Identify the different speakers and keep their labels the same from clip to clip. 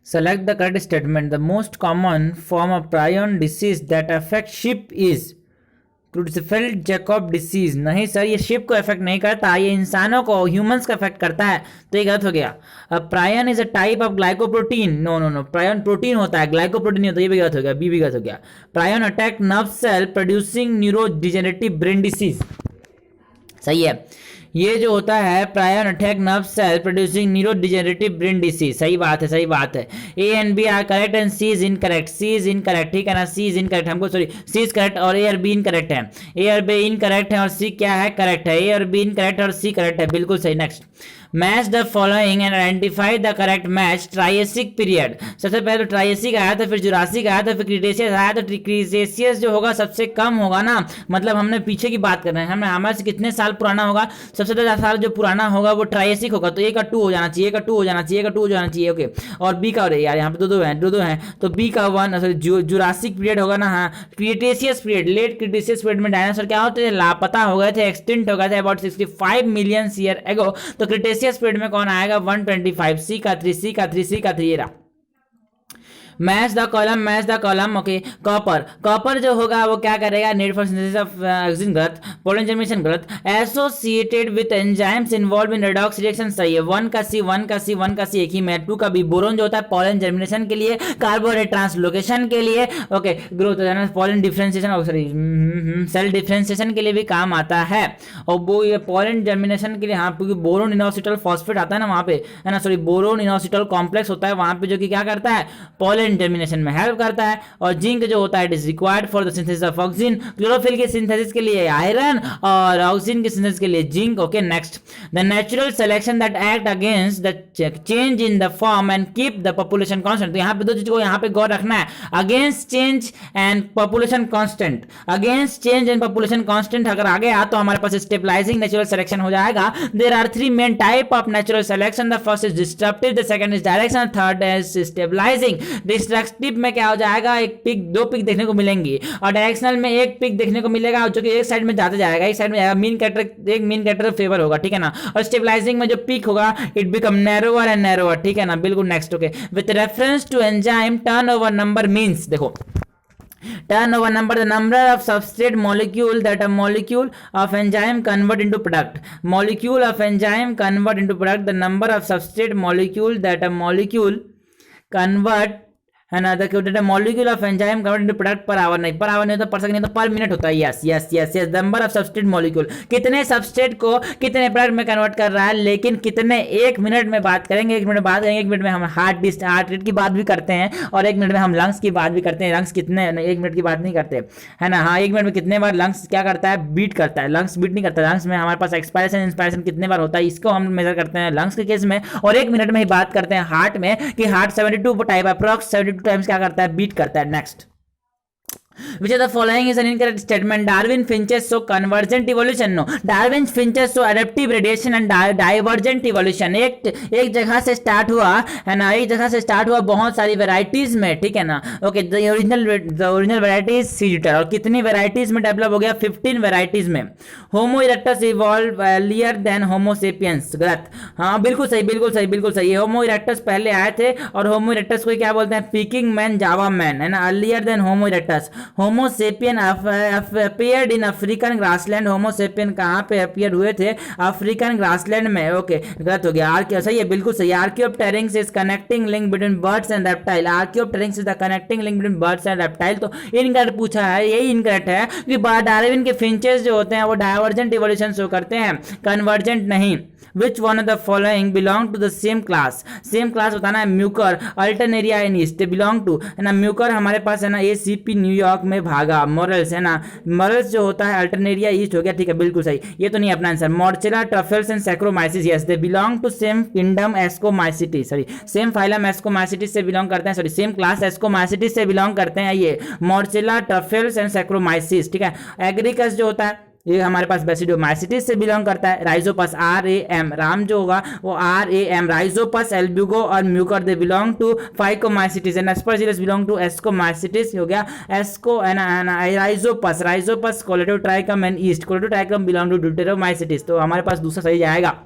Speaker 1: Select the correct statement. The most common form of prion disease that affects sheep is Creutzfeldt Jakob disease. नहीं sir, ये sheep को effect नहीं करता, ये इंसानों को, ह्यूमंस को इफेक्ट करता है, तो ये गलत हो गया। Prion is a type of glycoprotein. No no no, prion protein होता है, ग्लाइकोप्रोटीन नहीं होता, ये भी गलत हो गया, बी भी गलत हो गया। Prion attack nerve cell producing neurodegenerative brain disease. सही है, ये जो होता है prion attack nerve cell producing neurodegenerative brain disease. सही बात है, सही बात है। A and B are correct and C is incorrect. C is incorrect, ठीक है ना, सी इज इनकरेक्ट, हमको सॉरी सी इज करेक्ट और ए और बी इनकरेक्ट है। ए और बी इनकरेक्ट है और सी क्या है, करेक्ट है। ए और बी इनकरेक्ट और सी करेक्ट है, बिल्कुल सही। Next, match the following and identify the correct match. Triassic period, सबसे पहले तो ट्राइएसिक आया था, फिर जुरासिक आया था, फिर क्रीटेशियस आया। तो क्रीटेशियस जो होगा सबसे कम होगा ना, मतलब हमने पीछे की बात कर रहे हैं, हमने हमारे से कितने साल पुराना होगा, सबसे ज़्यादा साल जो पुराना होगा वो ट्राइएसिक होगा। तो ए का 2 हो जाना चाहिए, ए का 2 हो जाना चाहिए, ए का 2 हो जाना चाहिए, ओके। और बी का, यार यहाँ पे दो दो हैं, तो बी का 1, सॉरी जुरासिक पीरियड होगा ना, हाँ। Cretaceous period, late Cretaceous period में डायनासोर क्या होते थे, लापता हो गए थे, एक्सटिंक्ट हो गए थे अबाउट 65 मिलियन ईयर एगो। तो क्रीटेशियस पीरियड में कौन आएगा, 125। सी का 3, सी का 3, सी का 3, ये रहा। Match the column, match the column, okay. Copper, copper जो होगा वो क्या करेगा, need for synthesis of oxygen, गलत। पोलन जर्मिनेशन, गलत। Associated with enzymes involve in redox reaction, सही है। 1 का सी, 1 का सी, 1 का सी एक ही में। 2 का बी, बोरोन जो होता है पोलन जर्मिनेशन के लिए, कार्बोहाइड्रेट ट्रांसलोकेशन के लिए, ओके। ग्रोथ हो जाना, pollen differentiation, sorry cell differentiation के लिए भी काम आता है। और वो ये पोलन जर्मिनेशन के लिए, हाँ, क्योंकि बोरोन इनोसिटल फॉस्फेट आता है ना वहाँ पे, है ना, सॉरी बोरोन इनोसिटल कॉम्प्लेक्स होता है वहाँ पे, जो कि क्या करता है, पोलन जर्मिनेशन में हेल्प करता है। और जिंक जो होता है it is required for the synthesis of oxygen, chlorophyll के सिंथेसिस के लिए आयरन, और ऑक्सीजन के सिंथेसिस के लिए zinc, okay. Next, the natural selection that act against the change in the form and keep the population constant. तो यहाँ पे दो चीज को यहाँ पे गौर रखना है, against change and population constant. Against change and population constant अगर आ गया तो हमारे पास स्टेबलाइजिंग नेचुरल सिलेक्शन हो जाएगा। There are 3 main type of natural selection, the first is disruptive, the second is direction, third is stabilising. Destructive में क्या हो जाएगा, एक पिक, 2 पिक देखने को मिलेंगी, और डायरेक्शनल में एक पिक देखने को मिलेगा जो कि एक साइड में जाते जाएगा, एक साइड में जाएगा, मीन कैरेक्टर, एक मीन कैरेक्टर फेवर होगा, ठीक है ना। और स्टेबलाइजिंग में जो पिक होगा it become narrower and narrower, ठीक है ना, बिल्कुल। Next, okay. With reference to enzyme turnover number means, देखो turnover number, the number of substrate molecule that a molecule of enzyme convert into product. Molecule of enzyme convert into product, the number of substrate molecule that a molecule convert, है ना, the molecule of enzyme convert into product per hour, नहीं per hour नहीं होता, पर second नहीं, तो पर minute होता है। Yes yes yes yes, number of substrate molecule, कितने सबस्ट्रेट को कितने प्रोडक्ट में कन्वर्ट कर रहा है, लेकिन कितने, 1 मिनट में बात करेंगे, 1 मिनट में बात करेंगे। 1 मिनट में हम हार्ट रेट की बात भी करते हैं, और 1 मिनट में हम लंग्स की बात भी करते हैं। लंग्स कितने, 1 मिनट की बात नहीं करते, है ना, हाँ। 1 मिनट में कितने बार लंग्स क्या करता है, बीट करता है। लंग्स बीट नहीं करता, लंग्स में हमारे पास एक्सपायरेशन इंस्पायरेशन कितने बार होता है, इसको हम मेजर करते हैं लंग्स के केस में। और 1 मिनट में ही बात करते हैं हार्ट में, कि हार्ट 72 टाइप अप्रॉक्स 72 टाइम्स क्या करता है, बीट करता है। Next, which of the following is an incorrect statement? Darwin finches show convergent evolution, no. Darwin finches show adaptive radiation and divergent evolution. एक जगह से स्टार्ट हुआ, है ना, एक जगह से स्टार्ट हुआ बहुत सारी वेराइटीज में, ठीक है ना, ओके। द ओरिजिनल वेराइटीज सीजिटर, और कितनी वेराइटीज में डेवलप हो गया, 15 वेराइटीज में। होमो इरेक्टस इवॉल्व अर्लियर देन होमो सेपियंस, गलत। हाँ, बिल्कुल सही, बिल्कुल सही, बिल्कुल सही। होमो इरेक्टस पहले आए थे, और होमो इरेक्टस को क्या बोलते हैं, पीकिंग मैन, जावा मैन, है ना, earlier than Homo erectus. Homo sapien appeared in African grassland, Homo sapien कहाँ पे अपीयर हुए थे, अफ्रीकन ग्रासलैंड में, ओके। गलत हो गया, आर्कियो, सही है, बिल्कुल सही। Archaeopteryx is connecting link between birds and reptile, Archaeopteryx is the connecting link between birds and reptile. तो इनकरेक्ट पूछा है, यही इनकरेक्ट है कि डार्विन के फिंचेस जो होते हैं वो डाइवर्जेंट इवोल्यूशन शो करते हैं, कन्वर्जेंट नहीं। Which one of the following belong to the same class? Same class बताना है, Mucor, Alternaria in yeast belong to, है ना, म्यूकर हमारे पास है ना, ACP न्यूयॉर्क में भागा। मोरल्स, है ना, मोरल्स जो होता है अल्टरनेरिया ईस्ट हो गया, ठीक है, बिल्कुल सही। ये तो नहीं अपना answer. Morchella, truffles and Saccharomyces, yes they belong to same kingdom Ascomycetes, sorry same phylum Ascomycetes से बिलोंग करते हैं, सॉरी सेम क्लास एस्कोमाइसिटिस से बिलोंग करते हैं ये मॉर्चेला, ट्रफल्स एंड सैक्रोमाइसिस, ठीक है। एग्रीकस जो होता है ये हमारे पास बेसिडोमाइसिटिस से बिलोंग करता है। राइजोपस, RAM, राम जो होगा वो RAM, राइजोपस, एल्ब्यूगो और Mucor they belong to Phycomycetes, and Aspergillus belong to Ascomycetes हो गया। Asco, Rhizopus, Rhizopus, Colletotrichum and yeast, Colletotrichum belong to Deuteromycetes. तो हमारे पास दूसरा सही जाएगा।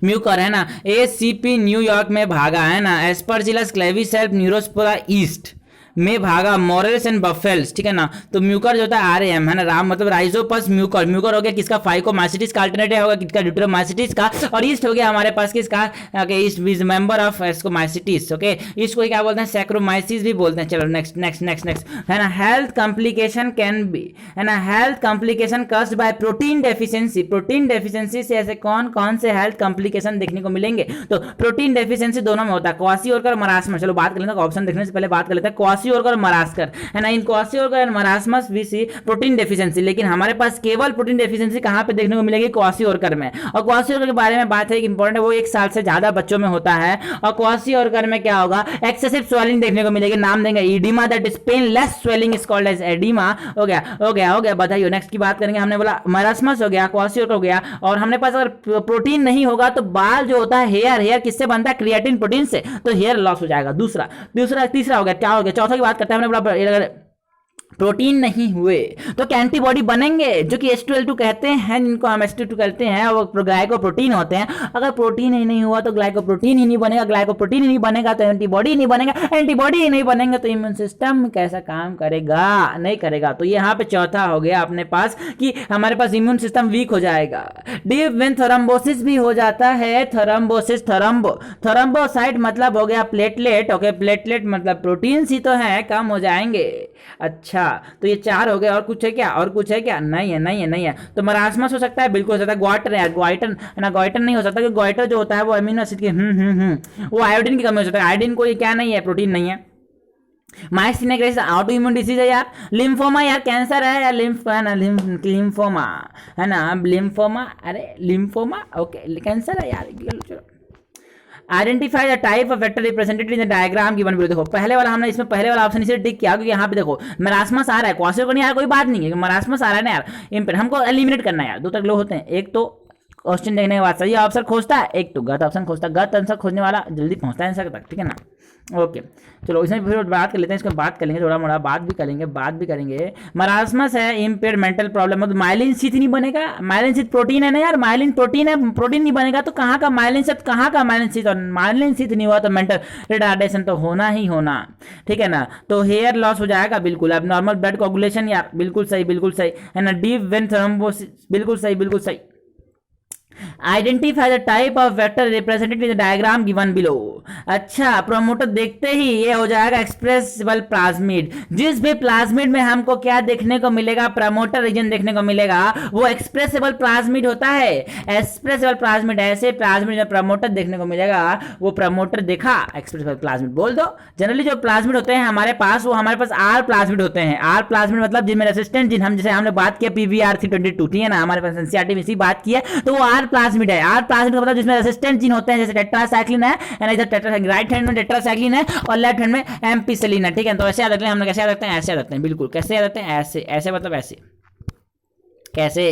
Speaker 1: म्यूकर है ना, ACP न्यूयॉर्क में भागा है ना, एस्परजिलस क्लेविसेल्फ न्यूरोस्पोरा ईस्ट में भागा, मॉरेल्स एंड बफेल्स, ठीक है ना। तो म्यूकर जो होता है RAM है ना, राम मतलब राइजोपस म्यूकर, म्यूकर हो गया किसका, फाइकोमाइसिटिस का अल्टरनेटिव होगा किसका, ड्यूटेरोमाइसिटिस का, और ईस्ट हो गया हमारे पास किसका, okay east is member of ascomycetes, okay east को क्या बोलते हैं, सैक्रोमाइसिस भी बोलते हैं। चलो नेक्स्ट नेक्स्ट नेक्स्ट नेक्स्ट है ना, हेल्थ कॉम्प्लिकेशन कैन बी है ना, health complication caused by protein deficiency, protein deficiency से ऐसे कौन कौन से हेल्थ कॉम्प्लिकेशन देखने को मिलेंगे, तो प्रोटीन डेफिशिएंसी दोनों में होता है, क्वासियोरकर मरासमस। चलो बात कर लेते हैं, ऑप्शन देखने से पहले बात कर लेते हैं, क्वासियोरकर मरासकर है ना, in kwashiorkor and marasmus we see protein deficiency, लेकिन हमारे पास केवल प्रोटीन डेफिशिएंसी कहां पे देखने को मिलेगी, क्वासियोरकर में। और क्वासियोरकर के बारे में बात है कि इंपॉर्टेंट है, वो 1 साल से ज्यादा बच्चों में होता है, और क्वासियोरकर में क्या होगा, एक्सेसिव स्वेलिंग देखने को मिलेगी, नाम देंगे oedema, that is painless swelling is called as oedema. हो गया हो गया हो गया, बताइए नेक्स्ट की बात करेंगे। हमने बोला मरासमस हो गया, क्वासियोरकर हो गया, और हमने पास अगर प्रोटीन नहीं होगा तो बाल जो होता है, हेयर किससे बनता है, क्रिएटिन प्रोटीन से, तो हेयर लॉस हो जाएगा। तीसरा हो गया, क्या हो गया, चौथा की बात करते हैं हमने बोला प्रोटीन नहीं हुए तो क्या एंटीबॉडी बनेंगे, जो कि H2L2 कहते हैं, जिनको हम H2 कहते हैं, वो ग्लाइकोप्रोटीन होते हैं। अगर प्रोटीन ही नहीं हुआ तो ग्लाइकोप्रोटीन ही नहीं बनेगा, ग्लाइकोप्रोटीन ही नहीं बनेगा तो एंटीबॉडी नहीं बनेगा, एंटीबॉडी ही नहीं बनेंगे तो इम्यून सिस्टम कैसा काम करेगा, नहीं करेगा। तो यहाँ पे चौथा हो गया अपने पास कि हमारे पास इम्यून सिस्टम वीक हो जाएगा। डीप वेन थ्रोम्बोसिस भी हो जाता है, थ्रोम्बोसिस, थ्रोम्बोसाइट मतलब हो गया प्लेटलेट, ओके प्लेटलेट मतलब प्रोटीन ही तो है, कम हो जाएंगे। अच्छा तो ये 4 हो गए, और कुछ है क्या, और कुछ है क्या, नहीं है नहीं है नहीं है। तो मरासमस हो सकता है, बिल्कुल हो सकता है, ग्वाइटर है, ग्वाइटर है ना, ग्वाइटर नहीं हो सकता, क्योंकि ग्वाइटर जो होता है वो अमीनो एसिड की वो आयोडीन की कमी हो सकता है, आयोडीन कोई क्या नहीं है, प्रोटीन नहीं है। Myasthenia gravis auto immune disease है यार, लिम्फोमा यार कैंसर है यार, लिम्फोमा है ना, लिम्फोमा, अरे लिम्फोमा ओके कैंसर है यार। चलो identify the type of vector represented in the diagram given below. देखो पहले वाला हमने इसमें पहले वाला ऑप्शन इसे टिक किया क्योंकि यहाँ पे देखो मरासमस आ रहा है, क्वासियोरकर नहीं आ रहा, कोई बात नहीं है, मरासमस आ रहा है ना यार, इम्पेयर हमको एलिमिनेट करना है यार। 2 तक लो होते हैं, एक तो क्वेश्चन देखने के बाद सही ऑप्शन खोजता है, एक तो गलत ऑप्शन खोजता है, गलत आंसर खोजने वाला जल्दी पहुंचता है आंसर तक, ठीक है ना। ओके चलो इसमें फिर बात कर लेते हैं, इसको बात करेंगे, थोड़ा मोड़ा बात भी करेंगे। मरासमस है इम्पेयर मेंटल प्रॉब्लम, मतलब माइलिन शीथ नहीं बनेगा, माइलिन शीथ प्रोटीन है ना यार, माइलिन प्रोटीन है, प्रोटीन नहीं बनेगा तो कहाँ का माइलिन शीथ, कहाँ का माइलिन शीथ, और माइलिन शीथ नहीं हुआ तो मेंटल रिटार्डेशन तो होना ही होना, ठीक है ना। तो हेयर लॉस हो जाएगा बिल्कुल, अब नॉर्मल ब्लड कोगुलेशन यार बिल्कुल सही है ना, डीप वेन थ्रोम्बोसिस बिल्कुल सही। Identify the type of vector represented in the diagram given below. अच्छा प्रोमोटर देखते ही ये हो जाएगा एक्सप्रेसिबल प्लाज्मिड, जिस भी प्लाज्मिड में हमको क्या देखने को मिलेगा, प्रमोटर रीजन देखने को मिलेगा, वो एक्सप्रेसिबल प्लाज्मिड होता है। एक्सप्रेसिबल प्लाज्मिड, ऐसे प्लाज्मिड में प्रमोटर देखने को मिलेगा, वो प्रमोटर देखा, एक्सप्रेसिबल प्लाज्मिड बोल दो। जनरली जो प्लाज्मिड होते हैं हमारे पास, वो हमारे पास आर प्लाज्मिड होते हैं। आर प्लाज्मिड मतलब जिनमें रेसिस्टेंट जिन, हम जैसे हमने बात किया PVR322, ठीक है ना, हमारे पास एनसीईआरटी में इसी बात की है, तो वो आर प्लाज्मिड है। आर प्लाज्मिड का मतलब जिसमें रेसिस्टेंट जीन होते हैं, जैसे टेट्रासाइक्लिन है, इधर टेट्रासाइक्लिन, राइट हैंड में टेट्रासाइक्लिन है और लेफ्ट हैंड में एम्पिसिलिन है, ठीक है। तो ऐसे याद रखते हैं, हम कैसे याद रखते हैं, ऐसे याद रखते हैं, बिल्कुल कैसे याद रखते हैं, ऐसे ऐसे मतलब ऐसे, कैसे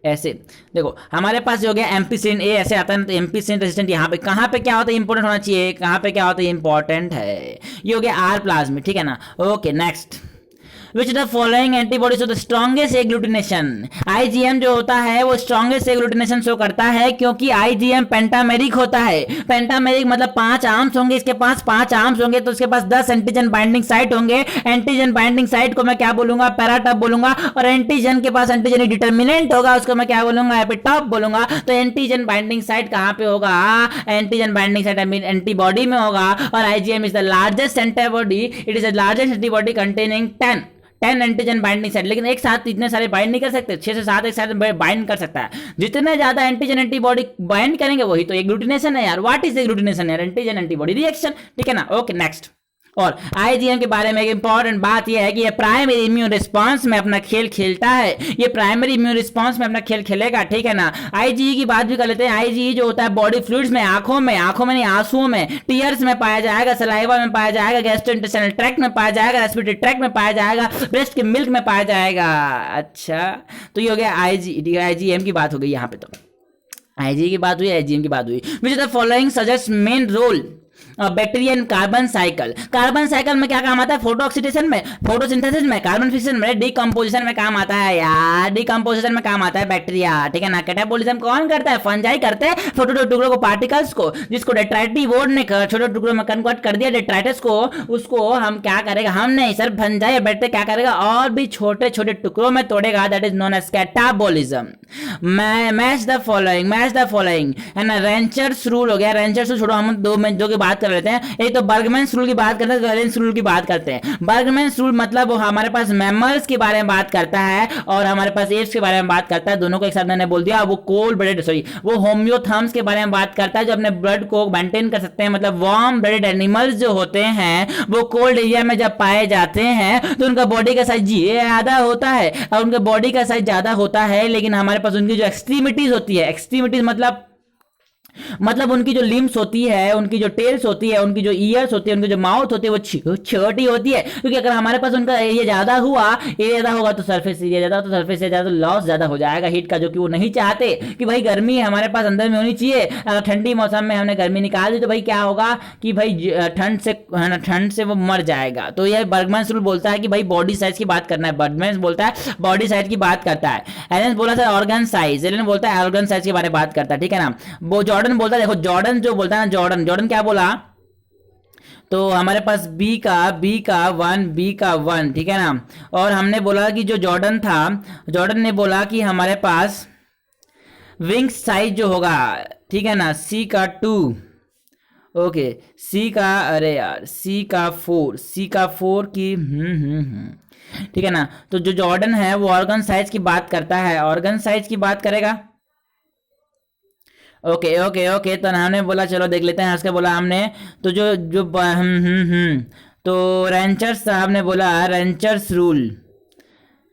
Speaker 1: ऐसे। देखो हमारे पास जो हो गया एम्पिसिलिन ए ऐसे आता है ना, तो एम्पिसिलिन रेजिस्टेंट यहाँ पे कहाँ पे क्या होता है, इंपॉर्टेंट होना चाहिए, कहाँ पे क्या होता है, इंपॉर्टेंट है। ये हो गया आर प्लाज्मिड, ठीक है ना। Okay next, Which the following antibodies of the strongest agglutination, IgM जो होता है वो strongest agglutination शो करता है, क्योंकि IgM पेंटामेरिक होता है। पेंटामेरिक मतलब 5 आर्म्स होंगे, इसके पास 5 आर्म्स होंगे, तो इसके पास 10 एंटीजन बाइंडिंग साइट होंगे। एंटीजन बाइंडिंग साइट को मैं क्या बोलूंगा, पैराटॉप बोलूंगा, और एंटीजन के पास एंटीजन डिटर्मिनेंट होगा, उसको मैं क्या बोलूंगा, एपिटॉप बोलूंगा। तो एंटीजन बाइंडिंग साइट कहां पे होगा, एंटीजन बाइंडिंग साइट एंटीबॉडी में होगा, और IgM is the largest antibody, it is the largest antibody containing 10 antigen binding site. लेकिन एक साथ इतने सारे बाइंड नहीं कर सकते, 6 से 7 एक साथ बाइंड कर सकता है। जितने ज्यादा एंटीजन एंटीबॉडी बाइंड करेंगे वही तो एग्लूटिनेशन है यार। व्हाट इज एग्लूटिनेशन यार, एंटीजन एंटीबॉडी रिएक्शन, ठीक है ना। ओके नेक्स्ट, और IgM के बारे में एक इंपॉर्टेंट बात यह है कि ये प्राइमरी इम्यून रिस्पांस में अपना खेल खेलता है, ये प्राइमरी इम्यून रिस्पांस में अपना खेल खेलेगा, ठीक है ना। IgE की बात भी कर लेते हैं। IgE जो होता है बॉडी फ्लूइड्स में, आंखों में नहीं आंसुओं में, टीयर्स में पाया जाएगा, सलाइवा में पाया जाएगा, गैस्ट्रोइंटेस्टाइनल ट्रैक्ट में पाया जाएगा, रेस्पिरेटरी ट्रैक्ट में पाया जाएगा, ब्रेस्ट के मिल्क में पाया जाएगा। अच्छा तो ये हो गया IgM की बात हो गई यहाँ पे। तो IgE की बात हुई, IgM की बात हुई। Which is the following suggest main role bacteria in carbon cycle. Carbon cycle में क्या काम आता है? फोटो ऑक्सीडेशन में, फोटोसिंथेसिस में, कार्बन फिक्सेशन में, डिकम्पोजिशन में काम आता है यार, डिकम्पोजिशन में काम आता है बैक्टीरिया, ठीक है ना। कैटाबोलिज्म कौन करता है? फंजाई करते हैं, छोटे छोटे टुकड़ों को, पार्टिकल्स को, जिसको डेट्राइटी बोर्ड ने छोटे टुकड़ों में कन्वर्ट कर दिया डेट्राइटस को, उसको हम क्या करेगा? हम नहीं सर, फंजाई या बैक्टीरिया क्या करेगा? और भी छोटे छोटे टुकड़ों में तोड़ेगा, that is known as catabolism. Match the following है ना। रेंचर्स रूल हो गया, रेंचर्स रूल छोड़ो, हम दो की बात कर लेते हैं। एक तो बर्गमैन्स रूल की बात करते हैं, गैलेंस रूल की बात करते हैं। बर्गमैन्स रूल मतलब वो हमारे पास मैमल्स के बारे में बात करता है और हमारे पास एप्स के बारे में बात करता है, दोनों को एक साथ मैंने बोल दिया। वो कोल्ड ब्लडेड, सॉरी, वो होम्योथर्म्स के बारे में बात करता है, जो अपने ब्लड को मेंटेन कर सकते हैं। मतलब वार्म ब्लडेड एनिमल्स जो होते हैं वो कोल्ड एरिया में जब पाए जाते हैं तो उनका बॉडी का साइज ज्यादा होता है, और उनका बॉडी का साइज ज्यादा होता है, लेकिन हमारे पास उनकी जो एक्सट्रीमिटीज होती है, एक्सट्रीमिटीज मतलब उनकी जो लिम्स होती है, उनकी जो टेल्स होती है, उनकी जो ईयर्स होती है, उनकी जो माउथ होती है, वो छोटी होती है। क्योंकि अगर हमारे पास उनका एरिया ज्यादा होगा तो सरफेस एरिया ज्यादा, तो सरफेस एरिया ज्यादा, तो लॉस ज्यादा हो जाएगा हीट का, जो कि वो नहीं चाहते कि भाई गर्मी हमारे पास अंदर में होनी चाहिए। अगर ठंडी मौसम में हमने गर्मी निकाल दी तो भाई क्या होगा कि भाई ठंड से वो मर जाएगा। तो यह बर्गमैन्स रूल बोलता है कि भाई बॉडी साइज की बात करना है, बर्गमैन्स बोलता है बॉडी साइज की बात करता है। एलन बोला था ऑर्गन साइज, एलन बोलता है ऑर्गन साइज के बारे में बात करता है, ठीक है ना। वो जॉर्डन बोलता है, देखो जॉर्डन जो बोलता है ना, जॉर्डन क्या बोला? तो हमारे पास बी का वन, ठीक है ना। और हमने बोला कि जो जॉर्डन था, जॉर्डन ने बोला कि हमारे पास विंग साइज जो होगा, ठीक है ना, सी का 2, ओके, सी का 4 की ठीक है ना। तो जो जॉर्डन है वो ऑर्गन साइज की बात करता है, ऑर्गन साइज की बात करेगा। ओके तो हमने बोला चलो देख लेते हैं, हंस के बोला हमने। तो जो जो तो रेंचर्स साहब ने बोला रेंचर्स रूल,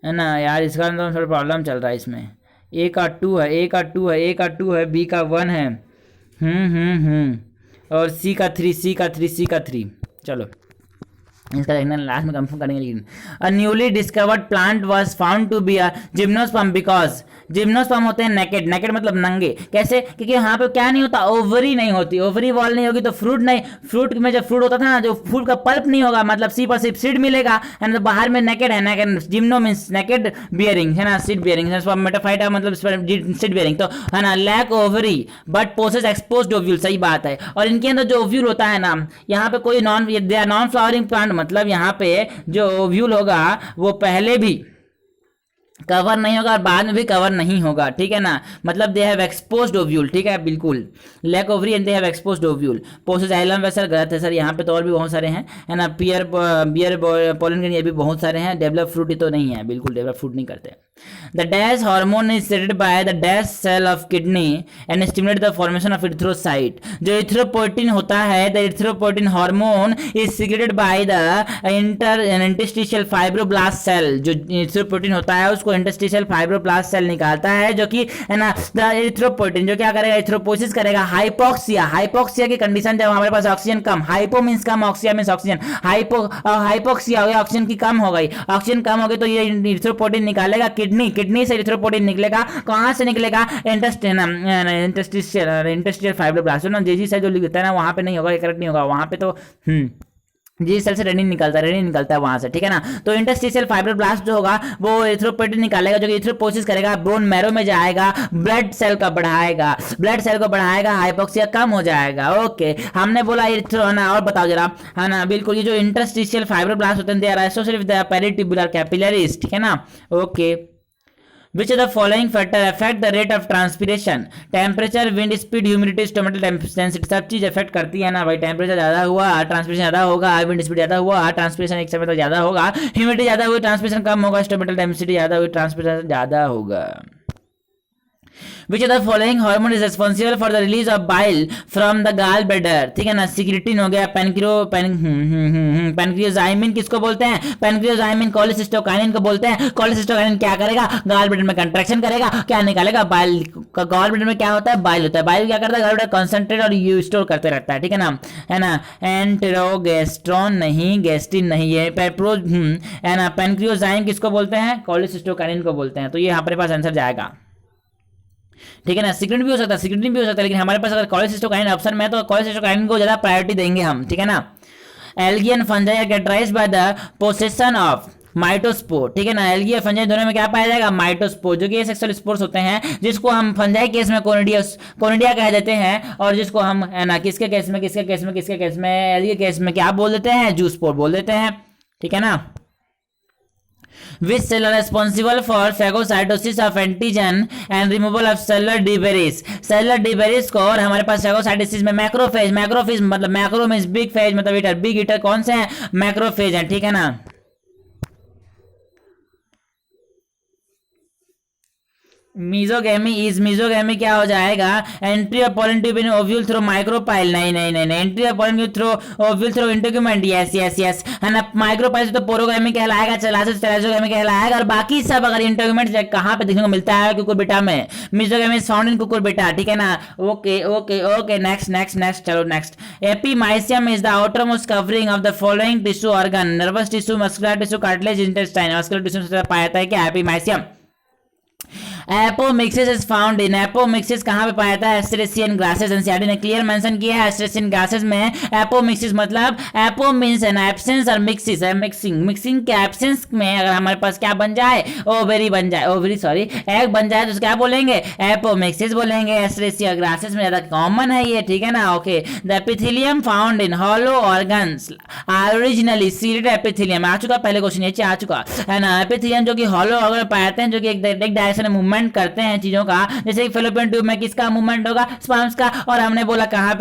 Speaker 1: है ना यार, इसका तो थोड़ा प्रॉब्लम चल रहा है इसमें। ए का 2 है, बी का 1 है, और सी का 3, चलो इसका देखना लास्ट में कंफर्म करेंगे। लेकिन a newly discovered plant was found to be a gymnosperm, because gymnosperm होते हैं नेकेड मतलब नंगे। कैसे? क्योंकि यहाँ पे क्या नहीं होता, ओवरी नहीं होती, ओवरी वॉल नहीं होगी तो फ्रूट नहीं, फ्रूट में जब फ्रूट होता था ना, जो फ्रूट का पल्प नहीं होगा, मतलब सी पर सिर्फ सीड मिलेगा, है ना। तो बाहर में नेकेड है, naked gymno means naked bearing, है ना, सीड बियरिंग, मेटाफाइटा मतलब सीड बियरिंग, तो है ना, lack ovary but possess exposed ovule, सही बात है। और इनके अंदर जो ओव्यूल होता है ना, यहाँ पे कोई नॉन फ्लावरिंग प्लांट, मतलब यहाँ पे जो ओव्यूल होगा वो पहले भी कवर नहीं होगा और बाद में भी कवर नहीं होगा, ठीक है ना। मतलब दे हैव एक्सपोज्ड ओव्यूल, ठीक है, बिल्कुल, lack ovary and they have exposed ovule. Possess alum वैसे गलत है सर, यहाँ पे तो और भी बहुत सारे हैं, है ना। बियर पोलन ये भी बहुत सारे हैं, डेवलप फ्रूट ही तो नहीं है, बिल्कुल डेवलप फ्रूट नहीं करते। The dash hormone is secreted by the dash cell of kidney and stimulate the formation of erythrocyte. जो erythropoietin होता है, the erythropoietin hormone is secreted by the interstitial fibroblast cell. जो erythropoietin होता है उसको interstitial fibroblast cell निकालता है, जो कि है ना, the erythropoietin जो क्या करेगा, एथ्रोपोसिस करेगा। हाइपोक्सिया की कंडीशन जब हमारे पास ऑक्सीजन कम, हाइपो मींस कम, ऑक्सिया मींस ऑक्सीजन, हाइपोक्सिया हो गया, ऑक्सीजन की कम हो गई, ऑक्सीजन कम हो गई तो ये erythropoietin निकालेगा किडनी से एरिथ्रोपोइटिन निकलेगा। कहां से निकलेगा? इंटरस्टिशियल फाइब्रोब्लास्ट ना, जेजी से जो लिखता है ना, वहां पे नहीं होगा, करेक्ट नहीं होगा, वहां पे तो जी सेल से रेनिन निकलता है वहां से, ठीक है ना। तो इंटरस्टिशियल फाइब्रोब्लास्ट जो होगा वो एरिथ्रोपोइटिन निकालेगा, जो कि एरिथ्रोपोसिस करेगा, बोन मैरो में जाएगा, ब्लड सेल को बढ़ाएगा, हाइपोक्सिया कम हो जाएगा। ओके, हमने बोला एरिथ्रो, ना और बताओ जरा, है ना, बिल्कुल। ये जो इंटरस्टिशियल फाइब्रोब्लास्ट होते हैं they are associated with the peritubular capillaries, ठीक है ना। Okay, which of the following factor affect the rate of transpiration? Temperature, wind speed, humidity, stomatal density, सब चीज इफेक्ट करती है ना भाई। टेम्परेचर ज्यादा हुआ, ट्रांसपिरेशन ज्यादा होगा, विंड स्पीड ज्यादा हुआ, ट्रांसपिरेशन एक समय तक ज्यादा होगा, ह्यूमिडिटी ज्यादा हुई, ट्रांसपिरेशन कम होगा, स्टोमेटल डेंसिटी ज्यादा हुई, ट्रांसपिरेशन ज्यादा होगा। Which of the following hormone is responsible for the release of bile from the gallbladder? ठीक है ना, सिक्रेटिन हो गया, पैनक्रियोजाइमिन किसको बोलते हैं? पैनक्रियोजाइमिन कोलेसिस्टोकाइनिन को बोलते हैं। कोलेसिस्टोकाइनिन क्या करेगा? गाल ब्लैडर में कंट्रैक्शन करेगा, क्या निकालेगा? बाइल। गाल ब्लैडर में क्या होता है? बाइल होता है। बाइल क्या करता है? गाल ब्लैडर कंसंट्रेट और यू स्टोर करते रहता है, ठीक है ना, एंटेरोगेस्ट्रॉन नहीं, गेस्टिन नहीं, ये है ना। पैनक्रियोजाइम किसको बोलते हैं? कोलेसिस्टोकाइनिन को बोलते हैं। तो ये यहाँ पर पास आंसर जाएगा। ठीक है ना, सिक्रेट भी हो सकता है, सिक्रेट भी हो सकता है, लेकिन हमारे पास अगर कॉलेसिस्टोकाइनिन ऑप्शन में है तो कॉलेसिस्टोकाइनिन को ज्यादा प्रायोरिटी देंगे हम, ठीक है ना। Algae and fungi are characterized by the possession of mitospore, ठीक है ना। एल्गी और फंजाई दोनों में क्या पाया जाएगा, माइटोस्पोर, जो कि सेक्सुअल स्पोर्स होते हैं, जिसको हम फंजाई केस में कोनिडिया कह देते हैं, और जिसको हम है ना किसके केस में एल्गी केस में क्या बोल देते हैं, जूस्पोर बोल देते हैं, ठीक है ना। Which cell are responsible for phagocytosis of antigen and removal of cellular debris? Cellular debris को, और हमारे पास phagocytosis में मैक्रोफेज मतलब मैक्रो मींस बिग फेज मतलब ईटर, बिग ईटर कौन से हैं, मैक्रोफेज हैं, ठीक है ना। मीजोगेमी क्या हो जाएगा, entry of pollen tube in ovule through micropyle, नहीं, entry of pollen tube through ovule through integument, yes है ना। माइक्रोपाइल तो पोरोगेमी कहलाएगा, चलाजोगेमी कहलाएगा, और बाकी सब अगर इंटेग्यूमेंट कहां पे देखने को मिलता है, कुकुरबिटा में। Mesogamy is found in Cucurbita, ठीक है ना। ओके नेक्स्ट चलो next. Epimysium is the outer most covering of the following tissue organ, nervous tissue, muscular tissue, cartilage, intestine. Muscular tissue से पाया जाता है क्या, epimysium. Apomixis is found in, apomixis कहां पे पाया जाता है, एस्ट्रेसियन ग्रासेस। एनसीईआरटी ने क्लियर मेंशन किया है एस्ट्रेसियन ग्रासेस में एपोमिक्सिस मतलब, एपो मींस एन एब्सेंस और मिक्सिस है मिक्सिंग के एब्सेंस में अगर हमारे पास क्या बन जाए, एग बन जाए तो क्या बोलेंगे, एपोमिक्सिस बोलेंगे। एस्ट्रेसियन ग्रासेस में ज्यादा कॉमन है ये, ठीक है ना। Okay, the epithelium found in hollow organs are originally ciliated epithelium, आ चुका पहले क्वेश्चन, ये आ चुका है ना। एपिथेलियम जो कि हॉलो ऑर्गन पाए जाते हैं, जो कि एक डायरेक्शन में मूवमेंट करते हैं चीजों का, जैसे कि फेलोपियन ट्यूब में किसका मूवमेंट होगा, स्पर्म्स का, और हमने बोला कहां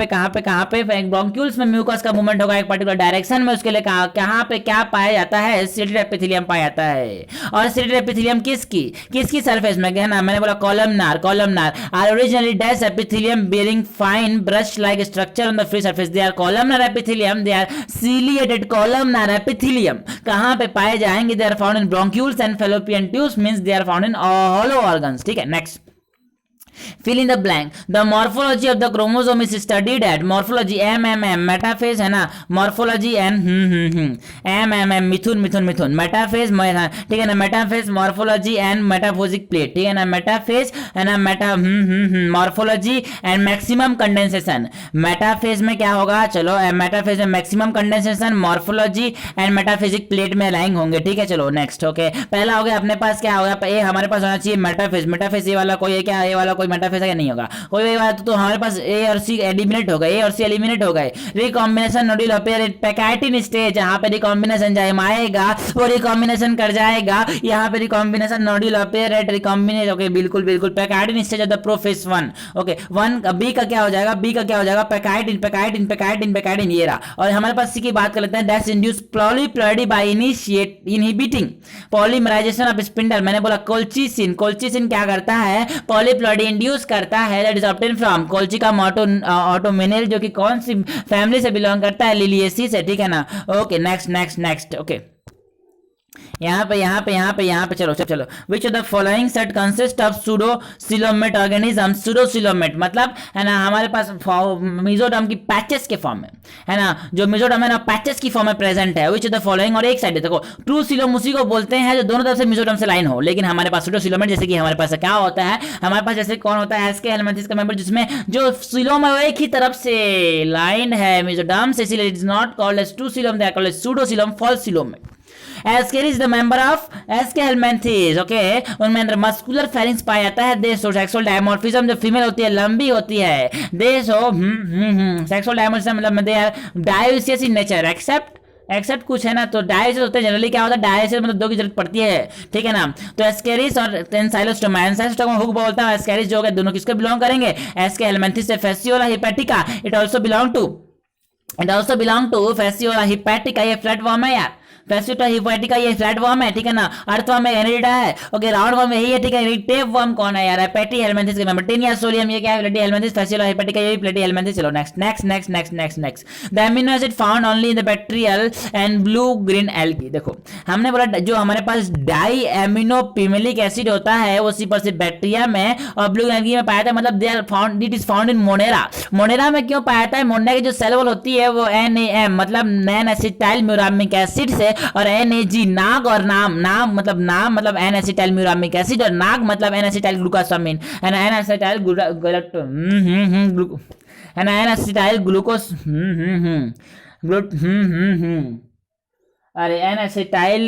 Speaker 1: पे ब्रोंक्यूल्स में म्यूकस का मूवमेंट होगा एक पर्टिकुलर डायरेक्शन में, उसके लिए कहां पे क्या पाया जाता है, सीडेड एपिथेलियम पाया जाता है। और सीडेड एपिथेलियम किसकी सरफेस में है ना, मैंने बोला columnar are originally dash epithelium bearing fine brush like structure on the free surface, they are columnar epithelium, they are ciliated columnar epithelium. कहां पे पाए जाएंगे, they are found in bronchioles and Fallopian tubes, means they are found in hollow organs, ठीक है। Next, fill in the blank. The morphology of the chromosome is studied at morphology metaphase है ना, morphology मिथुन metaphase, ठीक है ना। Metaphase, morphology and metaphysic plate, ठीक है ना। मेटाफेज है ना, morphology and maximum condensation। Metaphase में क्या होगा, चलो मेटाफेज में maximum condensation, morphology and metaphysic plate में अलाइन होंगे, ठीक है। चलो नेक्स्ट। ओके, पहला हो गया अपने पास, क्या होगा, ए हमारे पास होना चाहिए मेटाफेज, ये वाला कोई है क्या, ये वाला कोई मेटाफेज है, नहीं होगा कोई बात, तो हमारे पास ए और सी एलिमिनेट हो गए, recombination nodule appear at pachytene stage, जहां पे रिकॉम्बिनेशन जाइम आएगा वो रिकॉम्बिनेशन कर जाएगा, यहां पे recombination nodule appear at recombination, okay बिल्कुल pachytene stage of the prophase 1। Okay, 1 B का क्या हो जाएगा, पैकाइटिन, ये रहा। और हमारे पास सी की बात कर लेते हैं, that's induce polyploidy by inhibiting polymerisation of spindle. मैंने बोला कोल्चिसिन क्या करता है, पॉलीप्लॉइडी इंड्यूस करता है, दैट इज ऑब्टेन फ्रॉम कोल्चिका ऑटोमेनेल, जो कि कौन सी फैमिली से बिलोंग करता है, लिलिएसी से, ठीक है ना। Okay next. ओके, यहाँ पे चलो विच of the following set consist of pseudocoelomate organism, pseudocoelomate मतलब है ना हमारे पास मेसोडर्म की पैचेस के फॉर्म में है ना, जो मेसोडर्म है ना पैचेस की फॉर्म में प्रेजेंट है। विच ऑफ द फॉलोइंग, और एक साइड देखो ट्रू सिलोम उसी को बोलते हैं जो दोनों तरफ से मेसोडर्म से लाइन हो, लेकिन हमारे पास सूडोसिलोमेट जैसे कि हमारे पास क्या होता है, हमारे पास जैसे कौन होता है, एसके हेलमिंथेस का मेंबर, जिसमें जो सिलोम है एक ही तरफ से लाइन है मेसोडर्म से, इसलिए it is not called as true coelom, they are called as pseudocoelom, false coelomate. Ascaris is the member of Ascahelminthes, okay, उनमें अंदर मस्कुलर फेरिंग्स पाया जाता है। दे शो सेक्सुअल डायमॉर्फिज्म, जो फीमेल होती है लंबी होती है, दे शो सेक्सुअल डायमॉर्फिज्म मतलब they are dioecious in nature, except कुछ है ना, तो डायोसिस होते हैं जनरली, क्या होता है डायोसिस मतलब दो की जरूरत पड़ती है, ठीक है ना। तो एस्केरिस और एनसाइलोस्टोमा हुक बोलता है, एस्केरिस जो है दोनों किसको बिलोंग करेंगे, एस्केहेलमिंथेस से। Fasciola hepatica it also belong to Fasciola hepatica, ये फ्लैट फॉर्म है यार, फेसियोला हिपैटिका ये फ्लैट फॉर्म है, ठीक है ना। अर्थ फॉर्म में एनेलिडा है, ओके, राउंड फॉर्म में यही है, ठीक है। टेप फॉर्म कौन है यार, प्लेटीहेलमिंथेस के मेंबर, टेनिया सोलियम ये क्या है, प्लेटीहेलमिंथेस, फेसियोला हिपैटिका ये प्लेटीहेलमिंथेस। चलो next. The amino acid found only in the bacterial and blue green algae. देखो हमने बोला जो हमारे पास डाई एमिनो पिमेलिक एसिड होता है वो सिर्फ बैक्टीरिया में और ब्लू ग्रीन एल्गी में पाया जाता है, मतलब they are found, it is found in Monera में क्यों पाया जाता है, मोनेरा की जो सेल वॉल होती है वो NAM मतलब नैन एसिटाइल म्यूरामिक एसिड से है, और NAG नाग, और नाम मतलब एन एसिटाइल म्यूरामिक एसिड, और नाग मतलब N acetyl glucosamine, N acetyl N acetyl glucose अरे एन एसिटाइल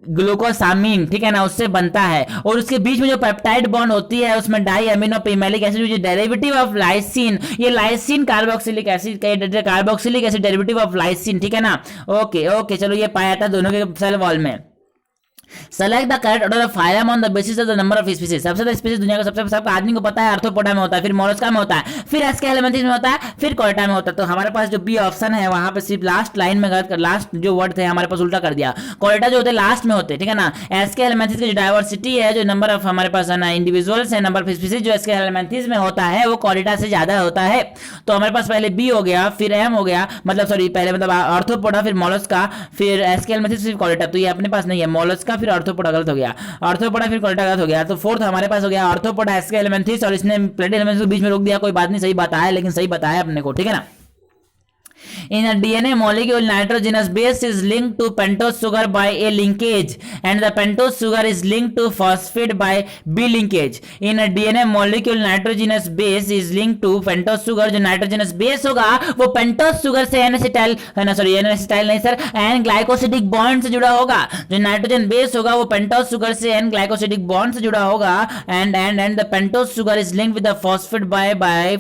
Speaker 1: ग्लूकोसामिन, ठीक है ना, उससे बनता है। और उसके बीच में जो पेप्टाइड बॉन्ड होती है उसमें डाई अमीनो पिमेलिक एसिड, जो डेरिवेटिव ऑफ लाइसिन, ये lysine carboxylic acid, carboxylic acid derivative of lysine, ठीक है ना। ओके चलो, ये पाया था दोनों के सेल वॉल में। Select the correct order of phylum on the basis of the number of species. सबसे ज्यादा स्पीसीज दुनिया का सब आदमी को पता है, आर्थ्रोपोडा में होता है, फिर मोलस्का में होता है, फिर एस्के हेलमिंथेस में होता है, फिर कोर्टा में होता है। तो हमारे पास जो बी ऑप्शन है वहां पे सिर्फ लास्ट लाइन में गलत, लास्ट जो वर्ड थे हमारे पास उल्टा कर दिया। कोर्टा जो होते हैं लास्ट में होते हैं, ठीक है ना। एस्के हेलमिंथेस की जो डाइवर्सिटी है, जो नंबर ऑफ हमारे पास है ना इंडिविजुअल्स है, नंबर ऑफ स्पीसीज जो एस्के हेलमिंथेस में होता है वो कोर्टा से ज्यादा होता है। तो हमारे पास पहले बी हो गया, फिर एम हो गया, मतलब सॉरी पहले मतलब आर्थ्रोपोडा, फिर मोलस्का, फिर एस्के हेलमिंथेस, फिर कोर्टा। तो ये अपने पास नहीं है, मोलस्का फिर आर्थ्रोपोडा गलत हो गया, आर्थ्रोपोडा फिर कोर्टा गलत हो गया। तो फोर्थ हमारे पास हो गया आर्थ्रोपोडा एस्के हेलमिंथेस, और इसने प्लेटी हेलमिंथेस को बीच में रोक दिया। कोई बात नहीं, सही बताया, लेकिन सही बताया अपने को, ठीक है ना। In a DNA molecule, nitrogenous base is linked to pentose sugar by a linkage, and the pentose sugar is linked to phosphate by B linkage. In a DNA molecule, nitrogenous base is linked to pentose sugar. जो nitrogenous base होगा वो pentose sugar से N-acetyl ना, sorry N-acetyl नहीं sir, N glycosidic bond से जुड़ा होगा। जो नाइट्रोजन बेस होगा वो pentose sugar से N glycosidic bond से जुड़ा होगा, and the pentose sugar is linked with the phosphate by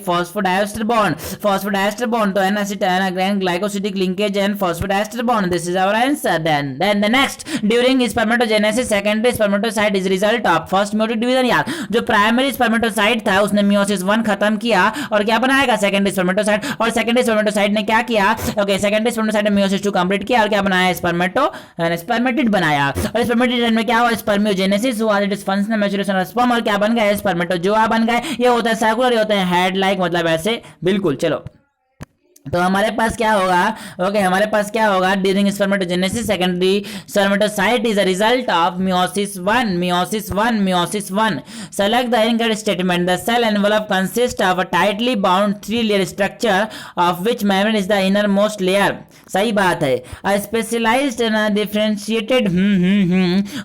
Speaker 1: phosphodiester bond. Phosphodiester bond तो N-acetyl glycosidic linkage and phosphodiester bond. This is our answer. Then the next, during spermatogenesis secondary spermatocyte is result of first meiotic division। यार जो primary spermatocyte था उसने meiosis 1 खत्म किया और क्या बनाएगा सेकेंडरी स्पर्मेटोसाइट, और सेकेंडरी स्पर्मेटोसाइट ने क्या किया, ओके सेकेंडरी स्पर्मेटोसाइट ने मियोसिस 2 कंप्लीट किया और क्या बनाया, स्पर्मेटिड बनाया। और स्पर्मेटिड में क्या हुआ, स्पर्मियोजेनेसिस हुआ, it is functional maturation of sperm, और क्या बन गया, स्पर्मेटोजोआ बन गए। ये होता है सर्कुलर, ये होते हैं हेड लाइक, मतलब ऐसे बिल्कुल। चलो तो हमारे पास क्या होगा, ओके हमारे पास क्या होगा, during spermatogenesis secondary spermatocyte is a result of meiosis 1। Select the incorrect statement. The cell envelope consist of a tightly bound 3 layer structure of which membrane is the inner most layer. सही बात है। A specialized and differentiated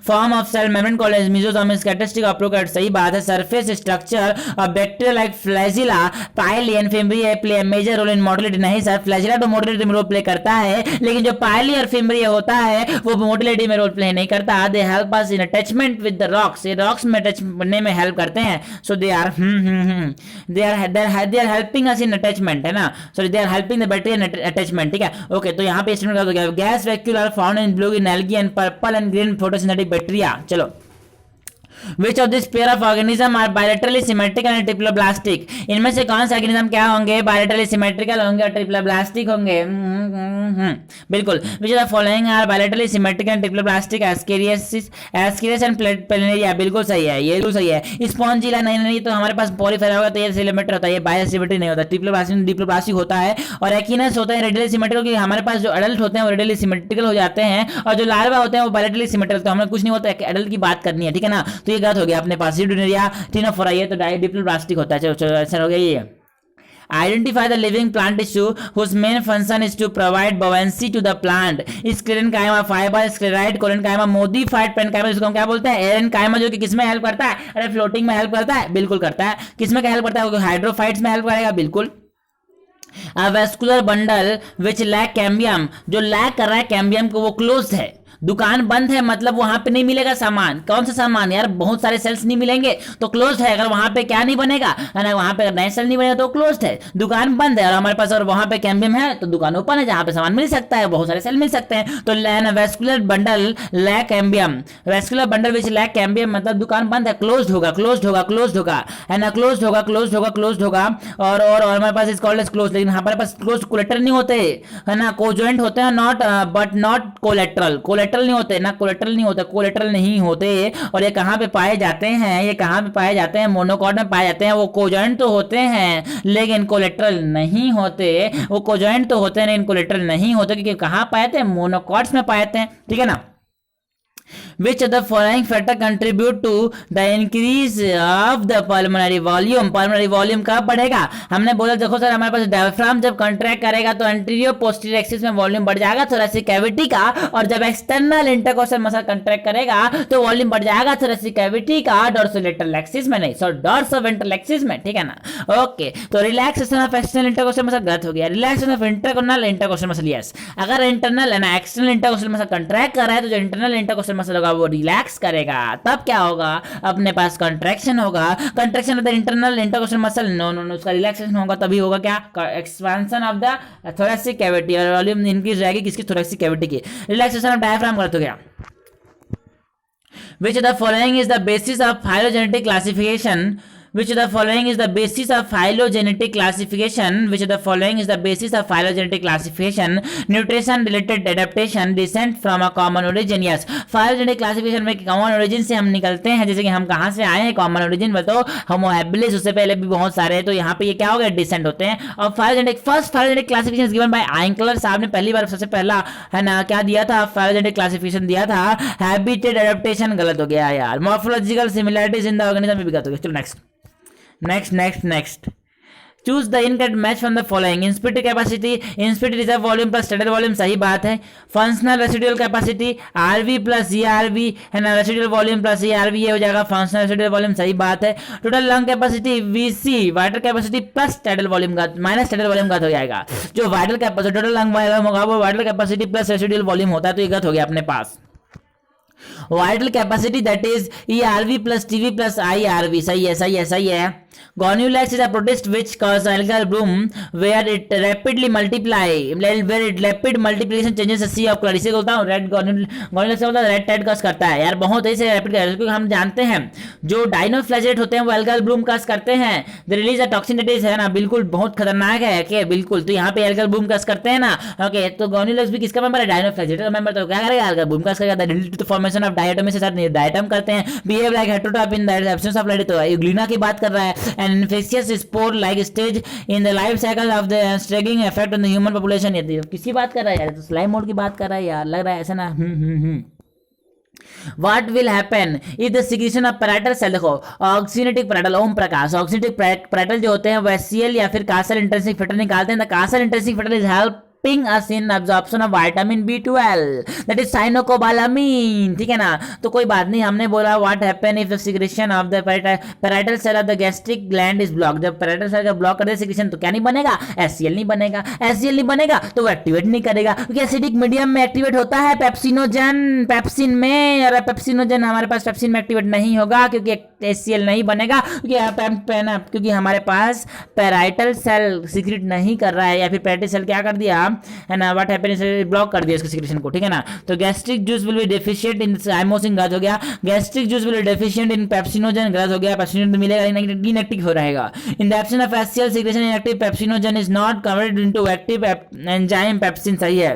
Speaker 1: form of cell membrane called as mesosome is characteristic of prokaryote. सही बात है। Surface structure of bacteria like flagella, pili and fimbriae play a major role in motility. नहीं sir, flagella तो motility में role play करता है, लेकिन जो पाइली और फिम्ब्रिया होता है वो मोटिलिटी में रोल प्ले नहीं करता। They help us in attachment with the rocks, ये रॉक्स में अटैच करने में हेल्प करते हैं। So they are helping us in attachment, है ना। Sorry they are helping the bacteria in attachment, ठीक है। ओके तो यहाँ पे स्टेटमेंट क्या हो गया, gas vacuole are found in blue in algae and purple and green photosynthetic bacteria. चलो Which of this pair of organism are bilaterally symmetrical and triploblastic? इनमें से कौन से ऑर्गेनिज्म क्या होंगे, bilaterally symmetrical होंगे और triploblastic होंगे। बिल्कुल। Which of the following are bilaterally symmetrical and triploblastic? Ascarius and Planaria, बिल्कुल सही है, ये बिल्कुल सही है। Spongilla नहीं तो हमारे पास पॉलीफेरा होगा तो ये सिमेट्रिक होता है, ये बायोसिमेट्रिक नहीं होता। ट्रिप्लोब्लास्टिक डिप्लोब्लास्टिक होता है, और एक्टिनस होता है रेडियली सिमेट्रिकल, क्योंकि हमारे पास जो एडल्ट होते हैं वो रेडियली सिमेट्रिकल हो जाते हैं, और जो लार्वा होते हैं वो बायोलेटरली सिमेट्रिकल। तो हमें कुछ नहीं होता, एडल्ट की बात करनी है, ठीक है ना। तो ये गलत हो गया अपने पास। सिडोनिया टिनोफोरा ये तो डिप्लोब्लास्टिक होता है। चलो आंसर हो गया ये। Identify the living plant tissue whose main function is to provide buoyancy to the plant. Sclerenchyma fiber, sclerite, collenchyma, modified parenchyma, जिसको हम क्या बोलते हैं, एरेनकाइमा, जो कि किसमें हेल्प करता है, अरे फ्लोटिंग में हेल्प करता है, बिल्कुल करता है। किसमें क्या हेल्प करता है, हाइड्रोफाइट्स में हेल्प करेगा, बिल्कुल। A vascular bundle which lack cambium, जो लैक कर रहा है कैम्बियम को वो क्लोज है, दुकान बंद है, मतलब वहां पे नहीं मिलेगा सामान। कौन सा सामान यार, बहुत सारे सेल्स नहीं मिलेंगे तो क्लोज है। अगर वहां पे क्या नहीं बनेगा, है ना, वहां पे नए सेल नहीं बनेगा तो क्लोज है, दुकान बंद है। और हमारे पास और वहां पे कैम्बियम है तो दुकान ओपन है, जहां पे सामान मिल सकता है, बहुत सारे सेल मिल सकते हैं। तो vascular bundle lack cambium, vascular bundle which lack cambium मतलब दुकान बंद है, क्लोज होगा, है ना, क्लोज होगा। और हमारे पास इस कॉल्ड एज क्लोज, लेकिन हमारे पास क्लोज कोलेटरल नहीं होते, है ना, कोजॉइंट होते हैं, नॉट बट नॉट कोलेटरल नहीं होते ना, कोलेटरल नहीं होते। और ये कहां पे पाए जाते हैं, मोनोकॉट में पाए जाते हैं। वो कोजॉइंट तो होते हैं लेकिन कोलेटरल नहीं होते, वो कोजॉइंट तो होते हैं लेकिन कोलेटरल नहीं होते, क्योंकि कहां पाए जाते हैं, मोनोकॉट्स में पाए जाते हैं, ठीक है ना। Which of the following factor contribute to the increase of the pulmonary volume? Pulmonary volume कब बढ़ेगा? हमने बोला देखो सर हमारे पास डायफ्राम जब कंट्रैक्ट करेगा तो एंटीरियर पोस्टीरियर एक्सिस में वॉल्यूम बढ़ जाएगा थोरेसिक कैविटी का, और जब एक्सटर्नल इंटरकोस्टल मसल कंट्रैक्ट करेगा तो वॉल्यूम बढ़ जाएगा थोरेसिक कैविटी का, डोर्सोलेटरल एक्सिस में नहीं, सो डोर्सोवेंट्रल एक्सिस में, ठीक है ना। ओके, तो relaxation of external intercostal muscle गलत हो गया, relaxation of internal intercostal muscle yes. अगर इंटरनल है ना एक्सटर्नल इंटरकोस्टल मसल कंट्रैक्ट कर रहा है तो जो इंटरनल इंटरकोस्टल मसल होगा वो रिलैक्स करेगा, तब क्या होगा अपने पास कंट्रैक्शन होगा, contraction of the internal intercostal muscle no no no उसका रिलैक्सेशन होगा, तभी होगा क्या expansion of the thoracic cavity और वॉल्यूम इंक्रीज रहेगी किसकी थोरेसिक कैविटी की। रिलैक्सेशन ऑफ डायफ्राम गलत हो गया। Which of the following is the basis of phylogenetic classification? Which of the following is the basis of phylogenetic classification? Which of the following is the basis of phylogenetic classification? Nutrition related adaptation, descent from a common origin. Yes, phylogenetic classification में common origin से हम निकलते हैं, जैसे कि हम कहाँ से आए हैं common origin में तो होमो हैबिलिस, उससे पहले भी बहुत सारे हैं, तो यहाँ पे ये क्या हो गया descent होते हैं। और phylogenetic first phylogenetic classification is given by Eichler साहब ने पहली बार सबसे पहला है ना क्या दिया था phylogenetic classification दिया था, habitat adaptation गलत हो गया यार, morphological similarities in the organism भी गलत हो गया। चलो next choose the incorrect match from the following। Inspiratory capacity, inspiratory reserve volume plus total volume सही बात है। Functional residual capacity RV plus ERV है ना, रेसिडुअल वॉल्यूम प्लस ईआरवी ये हो जाएगा फंक्शनल रेसिडुअल वॉल्यूम सही बात है। Total lung capacity VC vital capacity plus total volume का माइनस टोटल वॉल्यूम का हो जाएगा, जो vital capacity total lung volume होगा वो vital capacity plus residual volume होता है, तो ये गलत हो गया अपने पास। Vital capacity that is ERV plus TV plus IRV सही है। Granulates is a protist which causes algal bloom where it rapidly rapid multiplication changes the sea of color। इसे बोलता हूँ रेड ग्रानुलेट्स होता है रेड टाइड कॉज करता है यार, बहुत ऐसे रैपिड करता है क्योंकि हम जानते हैं जो डाइनोफ्लैजेलेट होते हैं वो एल्गल ब्लूम कॉज करते हैं, the release a toxin that is है ना बिल्कुल बहुत खतरनाक है कि बिल्कुल, तो यहाँ पे एल्गल ब्लूम कॉज करते हैं ना। ओके, तो ग्रानुलेट्स भी किसका मेंबर है डाइनोफ्लैजेलेट मेंबर, तो क्या करेगा एल्गल ब्लूम कॉज करेगा, the to the formation of diatomy से साथ डायटम करते हैं, behave like heterotroph in the absence of light, तो यूग्लिना की बात कर रहा है। And infectious spore like stage in the life cycle of the staggering effect on the human population. ये किसकी बात कर रहा है यार, तो स्लाइम मोड की बात कर रहा है यार, लग रहा है ऐसा ना। What will happen if the secretion of parietal cell, देखो ऑक्सीनेटिक पैराटल ओम प्रकाश, ऑक्सीनेटिक पैराटल जो होते हैं वो एचसीएल या फिर कासल इंटरेंसिक फैक्टर निकालते हैं, the castle intrinsic factor is help us in absorption of vitamin B12 that is cyanocobalamin, ठीक है ना। तो कोई बात नहीं, हमने बोला what happen if the secretion of the parietal cell of the gastric gland is blocked, जब parietal cell का ब्लॉक कर दे secretion तो क्या नहीं बनेगा, HCl नहीं बनेगा, HCl नहीं बनेगा तो वो एक्टिवेट नहीं करेगा क्योंकि एसिडिक मीडियम में एक्टिवेट होता है पेप्सिनोजन पेप्सिन में, और पेप्सिनोजन हमारे पास पेप्सिन में एक्टिवेट नहीं होगा क्योंकि HCl नहीं बनेगा क्योंकि हमारे पास पैराइटल सेल सीक्रेट नहीं कर रहा है, या फिर पैराइटल सेल क्या कर दिया है ना, व्हाट हैपेंस ब्लॉक कर दिया इसके सीक्रेशन को, ठीक है ना। तो gastric juice will be deficient in chymosin गलत हो गया, gastric juice will be deficient in pepsinogen गलत हो गया, पेप्सिनोजन मिलेगा इनएक्टिव हो रहेगा। In the absence of HCl secretion inactive pepsinogen is not converted into active enzyme pepsin सही है।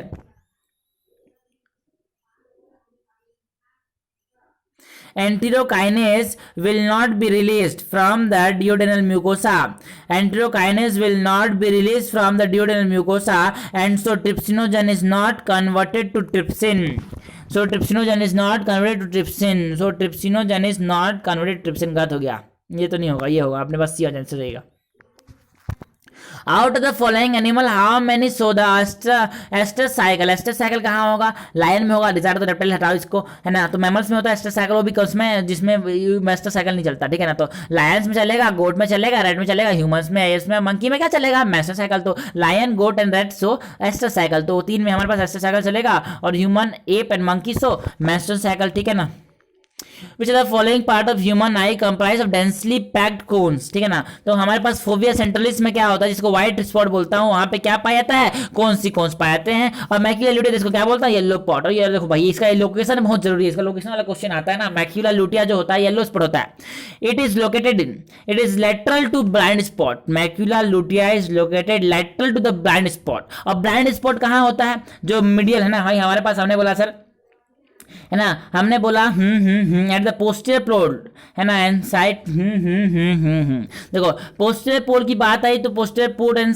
Speaker 1: Enterokinase will not be released from the duodenal mucosa. Enterokinase will not be released from the duodenal mucosa, and so trypsinogen is not converted to trypsin. So trypsinogen is not converted to trypsin. So trypsinogen is not converted to trypsin गलत हो गया, ये तो नहीं होगा, ये होगा अपने पास सी आंसर रहेगा। Out of the following animal how many so the oestrous cycle, oestrous cycle कहाँ होगा, लायन में होगा, डिजार्ड तो रेप्टाइल हटाओ इसको है ना, तो मैमल्स में होता है एस्टर साइकिल, वो भी उसमें जिसमें एस्टर साइकिल नहीं चलता, ठीक है ना। तो लायंस में चलेगा, गोट में चलेगा, रेड में चलेगा, ह्यूमंस में, इसमें मंकी में क्या चलेगा मेस्टर साइकिल, तो lion goat and red so oestrous cycle, तो तीन में हमारे पास एस्टर साइकिल चलेगा, और human ape and monkey so menstrual cycle, ठीक है ना। Which of the following part of human eye comprise of densely packed cones, ठीक है ना। तो हमारे पास फोविया सेंट्रलिस में क्या होता है जिसको व्हाइट स्पॉट बोलता हूँ, वहां पे क्या पाया जाता है, कौन सी कोन्स पाए जाते हैं, और मैक्यूला लुटिया जिसको क्या बोलता है येलो पॉट। और ये देखो भाई इसका लोकेशन बहुत जरूरी है, इसका लोकेशन वाला क्वेश्चन आता है ना, मैक्यूला लुटिया जो होता है येलो स्पॉट होता है, it is lateral to blind spot, macula lutea is located lateral to the blind spot. और ब्लाइंड स्पॉट कहाँ होता है, जो मीडियल है ना, भाई हमारे पास हमने बोला सर है ना, हमने बोला एट द पोस्टीरियर पोल, है ना, एंड साइड देखो पोस्टीरियर पोल की बात आई तो पोस्टीरियर पोल एंड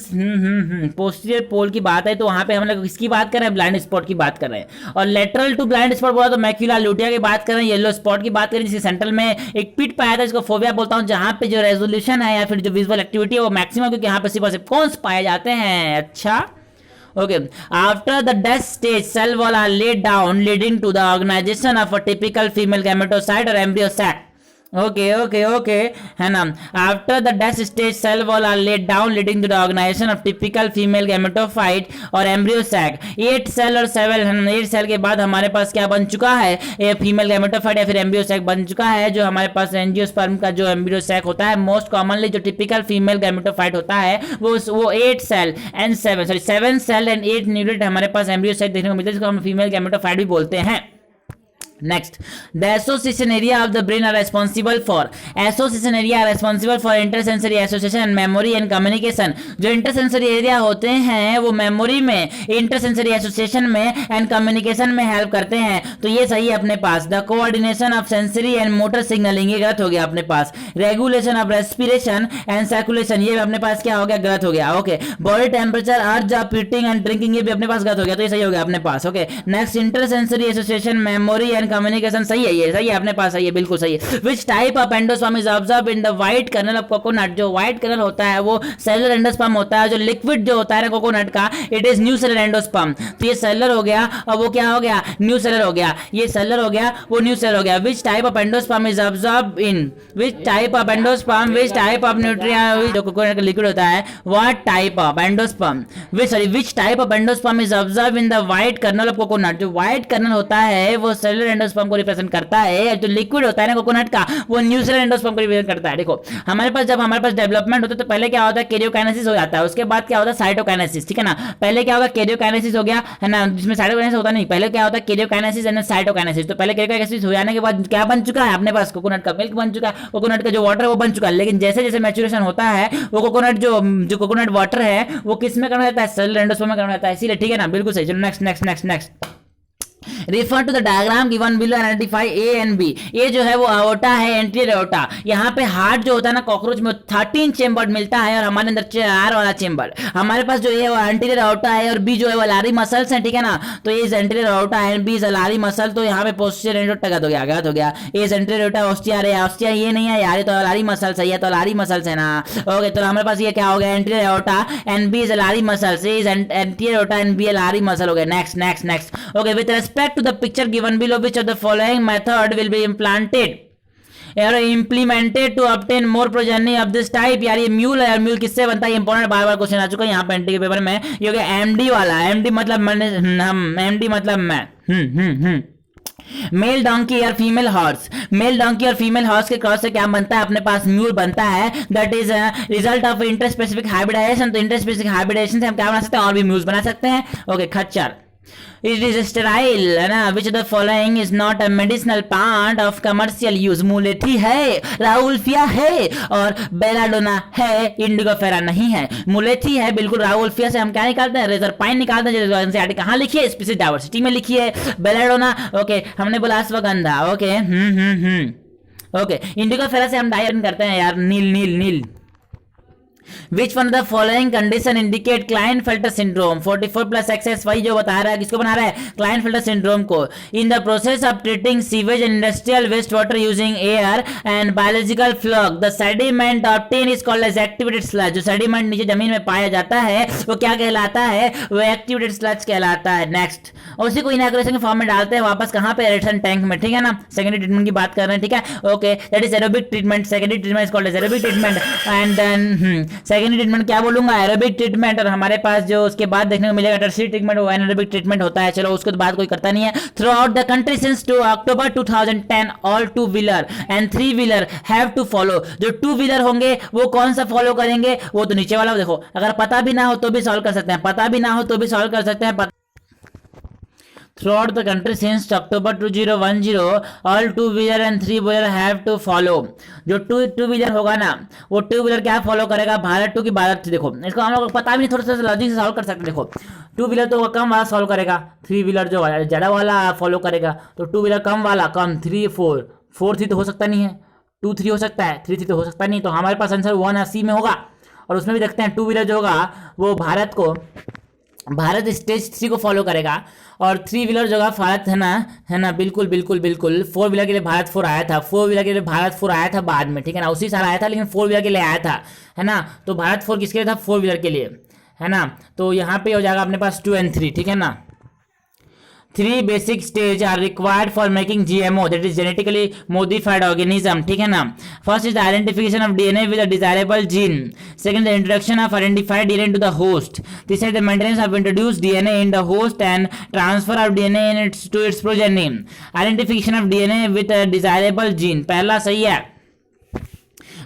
Speaker 1: पोस्टीरियर पोल की बात आई तो वहां पे हम लोग किसकी बात कर रहे हैं, ब्लाइंड स्पॉट की बात कर रहे हैं। और लेटरल टू ब्लाइंड स्पॉट बोला तो मैक्यूला लुटिया की बात कर रहे हैं, येलो स्पॉट की बात कर रहे हैं, जिसके सेंट्रल में एक पिट पाया था, इसको फोबिया बोलता हूं, जहां पे जो रेजोल्यूशन है या फिर जो विजुअल एक्टिविटी है वो मैक्सिमम, क्योंकि यहाँ पे सिर्फ और सिर्फ कौन पाए जाते हैं। अच्छा okay, after the death stage cell wall are laid down leading to the organization of a typical female gametocyte or embryo sac। Okay है ना, after the death stage cell wall are laid down leading to the organisation of typical female gametophyte और embryo sac. 8 cell और 8 cell के बाद हमारे पास क्या बन चुका है, ये फीमेल गैमेटोफाइट या फिर एम्ब्रियो सैक बन चुका है, जो हमारे पास एंजियोस्पर्म का जो एम्ब्रियो सैक होता है, मोस्ट कॉमनली जो टिपिकल फीमेल गैमेटोफाइट होता है वो 8 cell and 7 cell and 8 nucleate हमारे पास एम्ब्रियो सैक देखने को मिलता है, जिसको हम फीमेल गैमेटोफाइट भी बोलते हैं। Next, the association area of the brain are responsible for intersensory association and memory and communication। जो intersensory area होते हैं वो memory में, intersensory association में and communication में help करते हैं, तो ये सही है अपने पास। The coordination of sensory and motor signaling, ये गलत हो गया अपने पास। Regulation of respiration and circulation, ये अपने पास क्या हो गया, गलत हो गया। Okay, body temperature, urge of eating and drinking, ये भी अपने पास गलत हो गया, तो ये सही हो गया अपने पास। Okay, next, intersensory association, memory and communication सही है, ये सही है अपने पास, सही है, बिल्कुल सही है। Which type of endosperm is observe in the white kernel of coconut. जो व्हाइट कर्नल होता है वो सेलुलर एंडोस्पर्म होता है, जो लिक्विड जो होता है कोकोनट का, it is new cellular endosperm. तो ये सेलुलर हो गया और वो क्या हो गया, न्यू सेलुलर हो गया, ये सेलुलर हो गया वो न्यू सेलुलर हो गया। Which type of endosperm is observe in, which type of endosperm, which type of nutrient जो कोकोनट का लिक्विड होता है, what type of endosperm, which type of endosperm is observe in the white kernel of coconut. जो white kernel होता है वो cellular endosperm को represent करता है, जो लिक्विड होता है ना कोकोनट का वो न्यूक्लियर एंडोस्पर्म को रिप्रेजेंट करता है। देखो हमारे पास जब हमारे पास डेवलपमेंट होता है तो पहले क्या होता है, कैरियोकाइनेसिस हो जाता है, उसके बाद क्या होता है, साइटोकाइनेसिस, ठीक है ना। पहले क्या होगा, कैरियोकाइनेसिस हो गया, है ना, जिसमें साइटोकाइनेसिस होता नहीं, पहले क्या होता है, कैरियोकाइनेसिस एंड साइटोकाइनेसिस। तो पहले कैरियोकाइनेसिस हो जाने के बाद क्या बन चुका है अपने पास, कोकोनट का मिल्क बन चुका है, कोकोनट का जो वाटर वो बन चुका है। लेकिन जैसे जैसे मैच्योरेशन होता है वो कोकोनट जो कोकोनट वाटर है वो किस में करना रहता है, सेलुलर एंडोस्पर्म में करना रहता है, इसीलिए, ठीक है ना, बिल्कुल सही। चलो next Refer to the diagram given below and identify A and B। ये जो है वो aorta है, एंटीरियर aorta। यहाँ पे हार्ट जो होता है ना कॉकरोच में 13 चेम्बर मिलता है और हमारे अंदर 4 वाला चेम्बर। हमारे पास जो ये एंटीरियर aorta है और B जो है वो लारी मसल्स हैं, ठीक है ना। तो ये anterior aorta and B alary muscle, तो यहाँ पे पोस्टीरियर aorta गलत हो गया। ये एंटीरियर aorta ऑस्टिया है, ऑस्टिया ये नहीं है यार, तो लारी मसल्स है, ये तो लारी मसल्स है ना। ओके, तो हमारे पास ये क्या हो गया, anterior aorta and B alary muscles, anterior aorta and B alary muscle हो गया। Next okay, with respect to the picture given below, which of the following method will be implemented to obtain more progeny of this type। यार ये mule है, mule किससे बनता है, important बार question आ चुका है यहाँ पे एनटी के पेपर में। ये हो गया एमडी वाला, एमडी मतलब एमडी मतलब मैं मेल डोंकी और फीमेल हॉर्स, मेल डोंकी और फीमेल हॉर्स के क्रॉस से क्या बनता है अपने पास, म्यूल बनता है। That is result of interspecific hybridisation. तो इंटरस्पेसिफिक हाइब्रिडाइजेशन से हम क्या बना सकते हैं, और भी म्यूल्स बना सकते हैं। ओके, खच्चर, it is sterile है ना। which of the following is not a medicinal plant of commercial use। मुलेठी है, राउल्फिया है और बेलाडोना है, इंडिगोफेरा नहीं है। मुलेठी है बिल्कुल, राउल्फिया से हम क्या निकालते हैं, रेजर पाइन निकालते हैं, जो एनसीईआरटी कहाँ लिखी है, स्पीसीज डाइवर्सिटी में लिखी है। बेलाडोना ओके, हमने बोला अश्वगंधा, ओके ओके, इंडिगोफेरा से हम डायन करते हैं यार, नील। Which one of the following condition indicate Klinefelter syndrome। 44 plus XS वही जो बता रहा है, किसको बना रहा है, Klinefelter syndrome को। In the process of treating sewage and industrial wastewater using air and biological flux, the sediment obtained is called as activated sludge। जो sediment नीचे जमीन में पाया जाता है वो क्या कहलाता है, वो activated sludge कहलाता है। नेक्स्ट, उसी को इनैकुलेशन के फॉर्म में डालते हैं वापस कहाँ पे, एरेक्शन टैंक में, ठीक है ना। सेकेंडरी ट्रीटमेंट की बात कर रहे हैं, ठीक है। Okay, that is aerobic treatment. Secondary treatment is called as aerobic treatment and then secondary treatment क्या बोलूंगा, एरोबिक ट्रीटमेंट। और हमारे पास जो उसके बाद देखने को मिलेगा टर्शियरी ट्रीटमेंट, वो एनारोबिक ट्रीटमेंट होता है। चलो उसके बाद कोई करता नहीं है। Throughout the country since two October 2010 all 2 wheeler and 3 wheeler have to follow. जो 2 व्हीलर होंगे वो कौन सा फॉलो करेंगे, वो तो नीचे वाला देखो, अगर पता भी ना हो तो भी सॉल्व कर सकते हैं, पता भी ना हो तो भी सॉल्व कर सकते हैं। Throughout the country since October 2010 all 2 wheeler and 3 wheeler have to follow। जो 2 व्हीलर होगा ना वो 2 व्हीलर क्या फॉलो करेगा, भारत 2 की भारत। देखो इसको हम लोग पता भी नहीं, थोड़ा सा लॉजिक से सॉल्व कर सकते हैं। देखो टू व्हीलर तो कम वाला सॉल्व करेगा, थ्री व्हीलर जो ज़्यादा वाला फॉलो करेगा। तो टू व्हीलर कम वाला कम, 3 4, 4 3 तो हो सकता नहीं है, 2 3 हो सकता है, 3 3 तो हो सकता नहीं। तो हमारे पास आंसर 1 और सी में होगा। और उसमें भी देखते हैं टू व्हीलर जो होगा वो भारत स्टेज 3 को फॉलो करेगा, और थ्री व्हीलर जो होगा भारत है ना, बिल्कुल बिल्कुल बिल्कुल। फोर व्हीलर के लिए भारत 4 आया था, फोर व्हीलर के लिए भारत 4 आया था बाद में, ठीक है ना, उसी साल आया था, लेकिन फोर व्हीलर के लिए आया था, है ना। तो भारत 4 किसके लिए था? फोर व्हीलर के लिए, है ना। तो यहाँ पे हो जाएगा अपने पास 2 और 3, ठीक है ना। 3 basic stage are required for making GMO, that is genetically modified organism, ठीक है ना। First is the identification of DNA with a desirable gene, second the introduction of identified DNA to the host, तीसरा the maintenance of introduced DNA in the host and transfer of DNA in its to its progeny. Identification of DNA with a desirable gene, पहला सही है।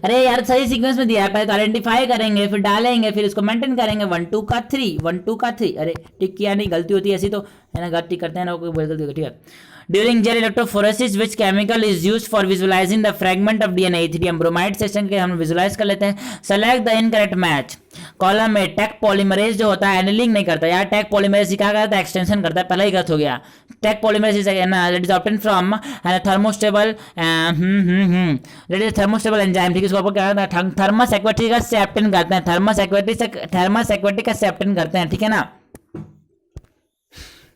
Speaker 1: अरे यार सही sequence में दिया है, पहले तो आइडेंटिफाई करेंगे, फिर डालेंगे, फिर इसको मेंटेन करेंगे, 1 2 का 3, 1 2 का 3। अरे टिक किया नहीं, गलती होती है ऐसी तो, है ना, गलती करते हैं ना, कोई गलती होती है, ठीक है। During gel electrophoresis which chemical is use for visualising the fragment of DNA, Ethereum bromide session के हम विजुअलाइज कर लेते हैं। Select the incorrect match. Column में टेक पॉलीमरेज जो होता है एनिलिंग नहीं करता यार, टेक पॉलीमरेज क्या करता है? एक्सटेंशन करता है, पहला ही गलत हो गया। Taq polymerase is obtain from thermostable thermostable enzyme, ठीक है। इसको क्या करते हैं? थर्मस एक्वेटिका से ऑब्टेन करते हैं, थर्मस एक्वेटिका से ऑब्टेन करते हैं, ठीक है ना।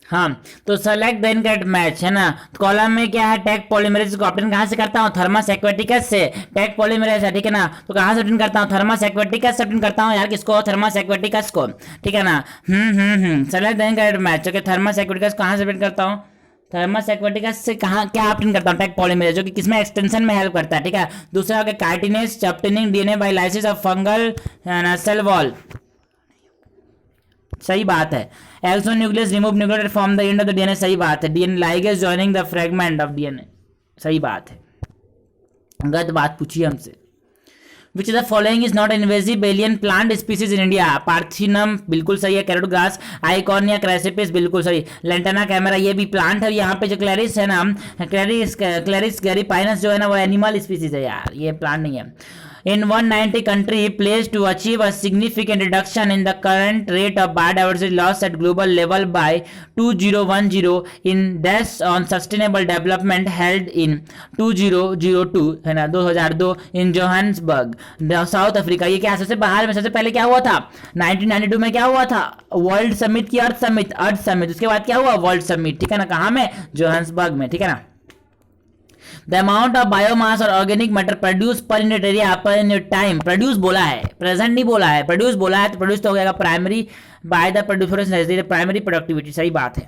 Speaker 1: हाँ, तो सेलेक्ट द इनकरेक्ट मैच, है ना। कॉलम में क्या है? टेक पॉलीमरेज को ऑब्टेन कहाँ से करता हूँ? थर्मस एक्वेटिकस से। टेक पॉलीमरेज है, ठीक है ना, तो कहाँ से ऑब्टेन करता हूँ? थर्मस एक्वेटिकस से ऑब्टेन करता हूँ यार, किसको? थर्मस एक्वेटिकस को, ठीक है ना। Select the incorrect match, okay. Thermus aquaticus कहाँ से ऑब्टेन करता हूँ? थर्मस एक्वेटिकस से कहाँ क्या ऑब्टेन करता हूँ? टेक पॉलीमरेज, जो कि किसमें एक्सटेंशन में हेल्प करता है, ठीक है। दूसरा हो गया chitinase, obtaining DNA by lysis of fungal cell wall, सही बात है। Also nucleus remove nucleotide from the end of the DNA, सही बात है। DNA ligase joining the fragment of DNA, सही बात है। गलत बात पूछिए हमसे। Which of the following is not invasive alien plant species in India? Parthenium बिल्कुल सही है, कैरोट ग्रास, आइकॉर्निया क्रेसिपिस बिल्कुल सही, लेंटाना कैमेरा ये भी प्लांट है। यहाँ पे जो क्लैरिस है ना, क्लैरिस गैरीपाइनस जो है ना, वो एनिमल स्पीसीज है यार, ये प्लांट नहीं है। In 190 country pledged to achieve a significant reduction in the current rate of biodiversity loss at global level by 2010 in deaths on sustainable development held in 2002, है ना, 2002 in Johannesburg, साउथ अफ्रीका। ये क्या सबसे बाहर में सबसे पहले क्या हुआ था? 1992 में क्या हुआ था? वर्ल्ड समिट की अर्थ समिट, उसके बाद क्या हुआ? वर्ल्ड समिट, ठीक है ना, कहाँ में? जोहान्सबर्ग में, ठीक है ना। The amount of biomass or organic matter produced per unit area per unit time, produce बोला है, प्रेजेंट नहीं बोला है, प्रोड्यूस बोला है, तो प्रोड्यूस तो हो गया primary by the producer, primary productivity, सही बात है।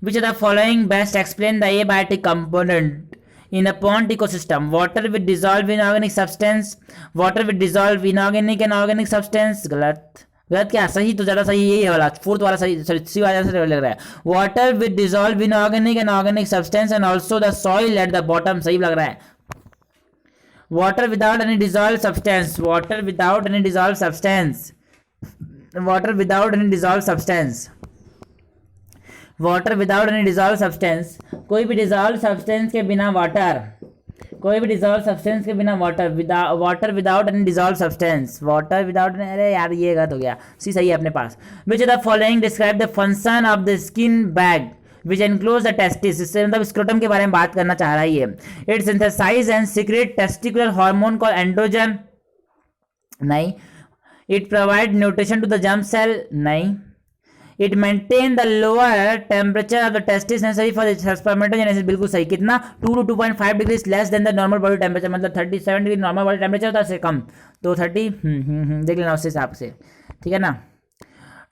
Speaker 1: Which of the following best explain the abiotic component in a pond ecosystem? Water with dissolved inorganic substance, water with dissolved inorganic and organic substance, गलत क्या? सही तो ज्यादा सही यही वाला, फोर्थ वाला सही, सी वाला लग रहा है। Water with dissolve in organic and organic substance and also the soil at the bottom, सही लग रहा है। Water without any dissolve substance, water without any dissolve substance, water without any dissolve substance, water without any dissolve substance, कोई भी dissolve substance के बिना water, कोई भी डिसॉल्व सब्सटेंस के बिना water, water without any dissolve substance, water without, अरे यार ये गलत हो गया, सी सही है अपने पास। Which of the following describe the function of the skin bag which enclose the testis, इससे मतलब स्क्रोटम के बारे में बात करना चाह रहा है ये। It synthesize and secrete testicular hormone called androgen, नहीं। It provide nutrition to the germ cell, नहीं। It maintain the lower temperature of the testis necessary for spermatogenesis, बिल्कुल सही। कितना? 2 to 2.5 degree less than the normal body temperature, मतलब 37 degree normal body temperature होता है, उससे कम, तो 30 देख लेना उस हिसाब से, ठीक है ना।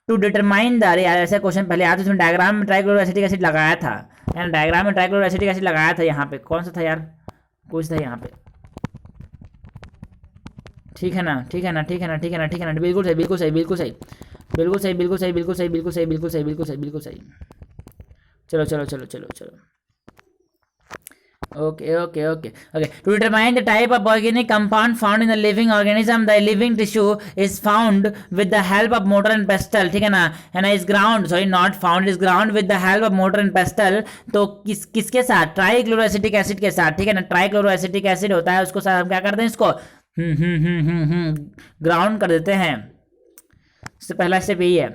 Speaker 1: टू डिटरमाइन द, अरे यार ऐसा क्वेश्चन पहले आया था, उसमें डायग्राम में ट्राइक्लोरो एसिटिक एसिड लगाया था, डायग्राम में ट्राइक्लोरो एसिटिक एसिड लगाया था, यहाँ पे कौन सा था यार? कुछ था यहाँ पे, ठीक है ना, ठीक है ना, ठीक है ना, ठीक है ना, ठीक है ना, बिल्कुल सही, बिल्कुल सही, बिल्कुल सही, बिल्कुल सही, बिल्कुल सही, बिल्कुल सही, बिल्कुल सही, बिल्कुल सही, बिल्कुल सही, बिल्कुल सही। चलो चलो चलो चलो चलो, okay okay okay okay. To determine the type of organic compound found in the living organism, the living tissue is found with the help of mortar and pestle, ठीक है ना, is ground, sorry not found, is ground with the help of mortar and pestle, तो किसके साथ? Trichloroacetic acid के साथ, ठीक है ना। ट्राइक्लोरोएसिटिक एसिड होता है, उसको साथ हम क्या करते हैं? इसको ग्राउंड कर देते हैं, इससे पहला स्टेप यही है।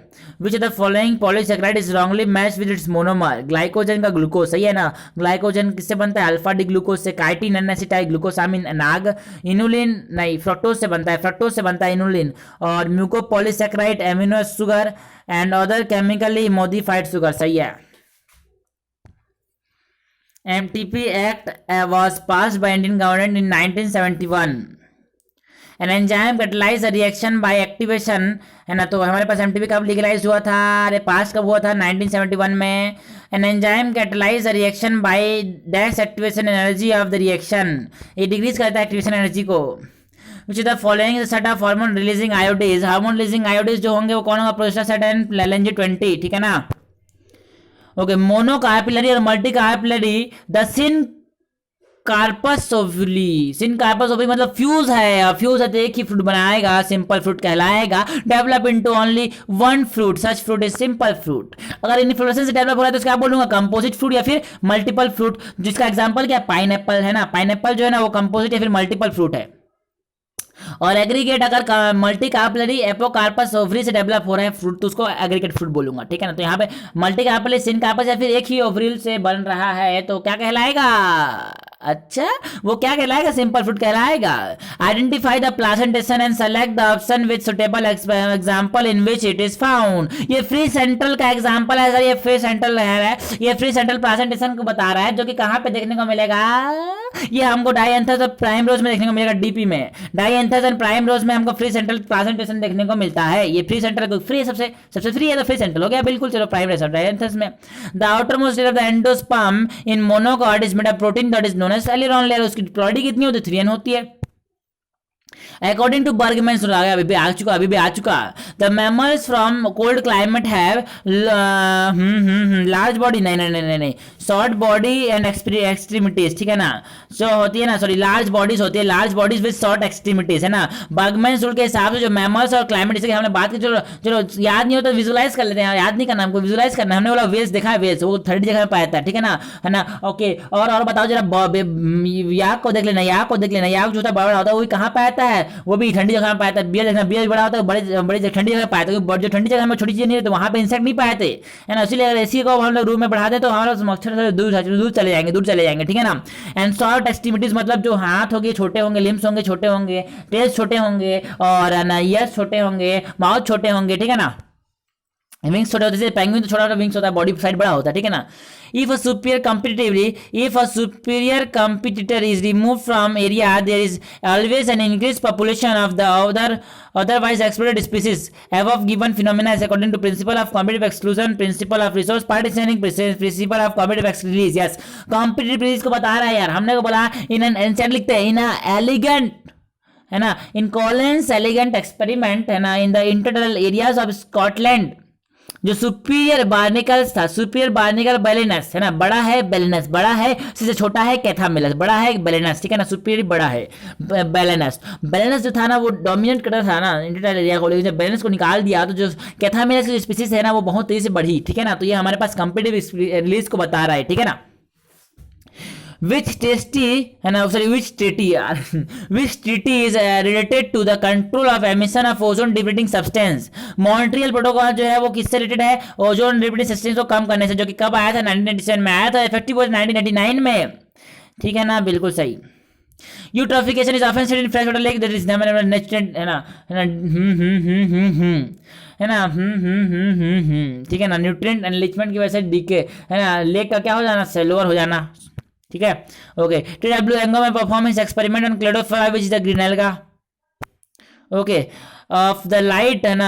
Speaker 1: विच of the following polysaccharide is wrongly matched with its monomer. Glycogen का ग्लूकोज, सही है ना। ग्लाइकोजन किससे बनता है? अल्फा डी ग्लूकोज से, काइटिन एन एसिटाइल ग्लूकोसामिन नाग, इनुलिन नहीं फ्रक्टोज से बनता है, फ्रक्टोज से बनता है इनुलिन, और mucopolysaccharide amino sugar and other chemically modified sugar, सही है। MTP Act was passed by Indian government in 1971. An enzyme catalyze a reaction by activation, है ना। तो हमारे पास MTP कब लीगलाइज हुआ था? अरे पास कब हुआ था? 1971 में। An enzyme catalyze a reaction by dash activation energy of the reaction. ये डिक्रीज करता है एक्टिवेशन एनर्जी को। Which is the following is set of hormone releasing iodines. Hormone releasing IUDs जो होंगे वो कौन होगा? प्रोस्टासेट एंड LNG20, ठीक है ना। ओके, मोनो कार्पिलरी और multicarpellary the syncarpous ovary. Syncarpous ovary मतलब फ्यूज है, फ्यूज है तो एक ही फ्रूट बनाएगा, सिंपल फ्रूट कहलाएगा। Develop into only one fruit, such fruit is simple fruit. अगर इनफ्लोरेसेंस से डेवलप हो रहा है तो क्या बोलूंगा? कंपोजिट फ्रूट या फिर मल्टीपल फ्रूट, जिसका एग्जांपल क्या? पाइनएप्पल है ना। पाइनएप्पल जो है ना वो कंपोजिट या फिर मल्टीपल फ्रूट है। और एग्रीगेट अगर मल्टी कार्पलरी एपोकार्पस ओवरी से डेवलप हो रहा है फ्रूट तो उसको एग्रीगेट फ्रूट बोलूंगा, ठीक है ना। तो यहाँ पे मल्टी कार्पलरी सिन कार्पस या फिर एक ही ओवरिल से बन रहा है तो क्या कहलाएगा? अच्छा, वो क्या कहलाएगा? सिंपल फ्रूट कहलाएगा। Identify the placentation and select the option with suitable example in which it is found. ये फ्री सेंट्रल का एग्जांपल है सर, ये फ्री सेंट्रल है, ये फ्री सेंट्रल प्लासेंटेशन को बता रहा है, जो कि कहाँ पे देखने को मिलेगा? ये हमको डायएंथस और प्राइम रोज में देखने को मिलेगा, डीपी में। डायएंथस एंड प्राइम रोज में हमको फ्री सेंट्रल प्लासेंटेशन देखने को मिलता है। ये फ्री सेंट्रल फ्री सबसे फ्री है तो फ्री सेंट्रल हो गया, बिल्कुल। चलो प्राइम रोज डायएंथस में the outermost layer of the endosperm in monocot is made of protein that is known as aleurone layer. उसकी प्रोटीन कितनी होती है? 3n होती है। According to Bergman, सुना गया, अभी भी आ चुका। The mammals from cold climate have large body, नहीं, short body and extremities, ठीक है ना। So होती है ना, सॉरी लार्ज बॉडीज होती है, large bodies with short extremities, है ना। बर्गमैन रूल के हिसाब से जो मैमल्स और क्लाइमेट, जैसे कि हमने बात की, चलो याद नहीं होता विजुलाइज कर लेते हैं, याद नहीं करना हमको, विजुलाइज करना। हमने बोला वेल्स देखा है, वेल्स वो 30 जगह में पाया था, ठीक है ना। ओके, और बताओ जरा याक को देख लेना, याक जो बड़ा होता है वो कहाँ पाया है? वो भी ठंडी जगह में पाया था। बियर देखना, बियर बड़ा होता है, बड़े ठंडी जगह पाया था। जो ठंडी जगह में छोटी चीजें नहीं रहती वहां पे इंसेक्ट नहीं पाए थे, है ना। इसलिए अगर एसी को हम लोग रूम में बढ़ा दे तो हमारा मच्छर से दूर चले जाएंगे, ठीक है ना। एंड शॉर्ट एक्सट्रीमिटीज मतलब जो हाथ होंगे छोटे होंगे, लिम्स होंगे छोटे होंगे, टेल्स छोटे होंगे, और ईयर्स छोटे होंगे, माउथ छोटे होंगे, ठीक है ना। विंग्स छोटे होते हैं, पेंगुइन तो छोटा विंग्स होता है, बॉडी साइड बड़ा होता है, ठीक है ना। If a superior competitor is removed from area, there is always an increased population of the otherwise exploited species. Above given phenomena is according to principle of competitive exclusion, principle of resource partitioning, principle of competitive release. Yes, competitive release को बता रहा है यार, हमने को बोला in an ancient लिखते हैं, in a elegant, है ना, in Collins elegant experiment, है ना, in the intertidal areas of Scotland, जो सुपीरियर बार्निकल्स था, सुपीरियर बार्निकल बेलेनस, है ना। बड़ा है बेलेनस, बड़ा है इससे छोटा है कैथामिलस, बड़ा है बेलेनस, ठीक है ना। सुपीरियर बड़ा है बेलेनस जो था ना वो डोमिनेट करता था ना इंटरटाइल एरिया को, लेकिन जब बेलेनस को निकाल दिया तो जो कैथामिलस की स्पीसीज है ना वो बहुत तेजी से बढ़ी, ठीक है ना। तो ये हमारे पास कंपेटिटिव रिलीज को बता रहा है, ठीक है ना। which treaty है ना, sorry which treaty यार which treaty is related to the control of emission of ozone depleting substance। Montreal protocol जो है वो किससे रिलेटेड है? ओजोन डिप्लीटिंग सब्सटेंस को कम करने से, जो कि कब आया था? 1997 में आया था, इफेक्टिव हुआ 1999 में, ठीक है ना, बिल्कुल सही। Eutrophication is often seen in fresh water lake that is natural, है ना, ठीक है ना। न्यूट्रिएंट एनरिचमेंट की वजह से डीके, है ना, लेक का क्या हो जाना? सेलोअर हो जाना, ठीक है। ओके, TW एंगो में performance experiment on Cladophora which is the green alga. Okay, of the light and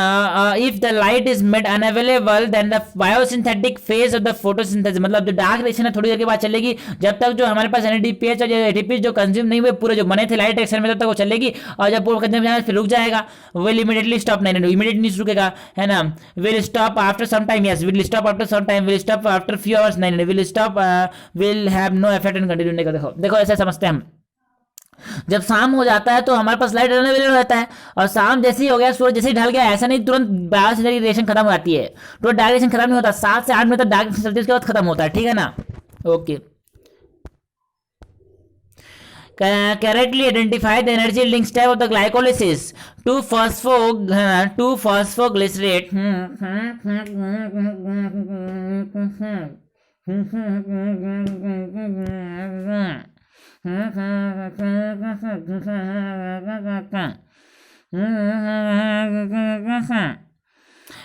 Speaker 1: if the light is made unavailable then the biosynthetic phase of the photosynthesis, मतलब जो डार्क रेडिएशन है थोड़ी देर के बाद चलेगी, जब तक जो हमारे पास NADPH और ATP जो कंज्यूम नहीं हुए पूरे जो बने थे लाइट एक्शन में तब तक वो चलेगी, और जब पूरा कंज्यूम जाएगा फिर रुक जाएगा। विल इमीडिएटली स्टॉप, नहीं इमीडिएटली नहीं रुकेगा, है ना। Will stop after some time, yes will stop after some time, will stop after few hours, नहीं will stop, will have no effect and continue नहीं कर। देखो ऐसा समझते हैं हम, जब शाम हो जाता है तो हमारे पास लाइट अवेलेबल रहता है, और शाम जैसे ही हो गया, सूरज जैसे ही ढल गया, ऐसा नहीं तुरंत बायोसिनेटिक रेडिएशन खत्म हो जाती है, तो डार्क रेडिएशन खत्म नहीं होता, 7 से 8 मिनट तक डार्क रेडिएशन चलती है, उसके बाद खत्म होता है, ठीक है ना। Okay, correctly identify the energy yielding step of the glycolysis. 2-phosphoglycerate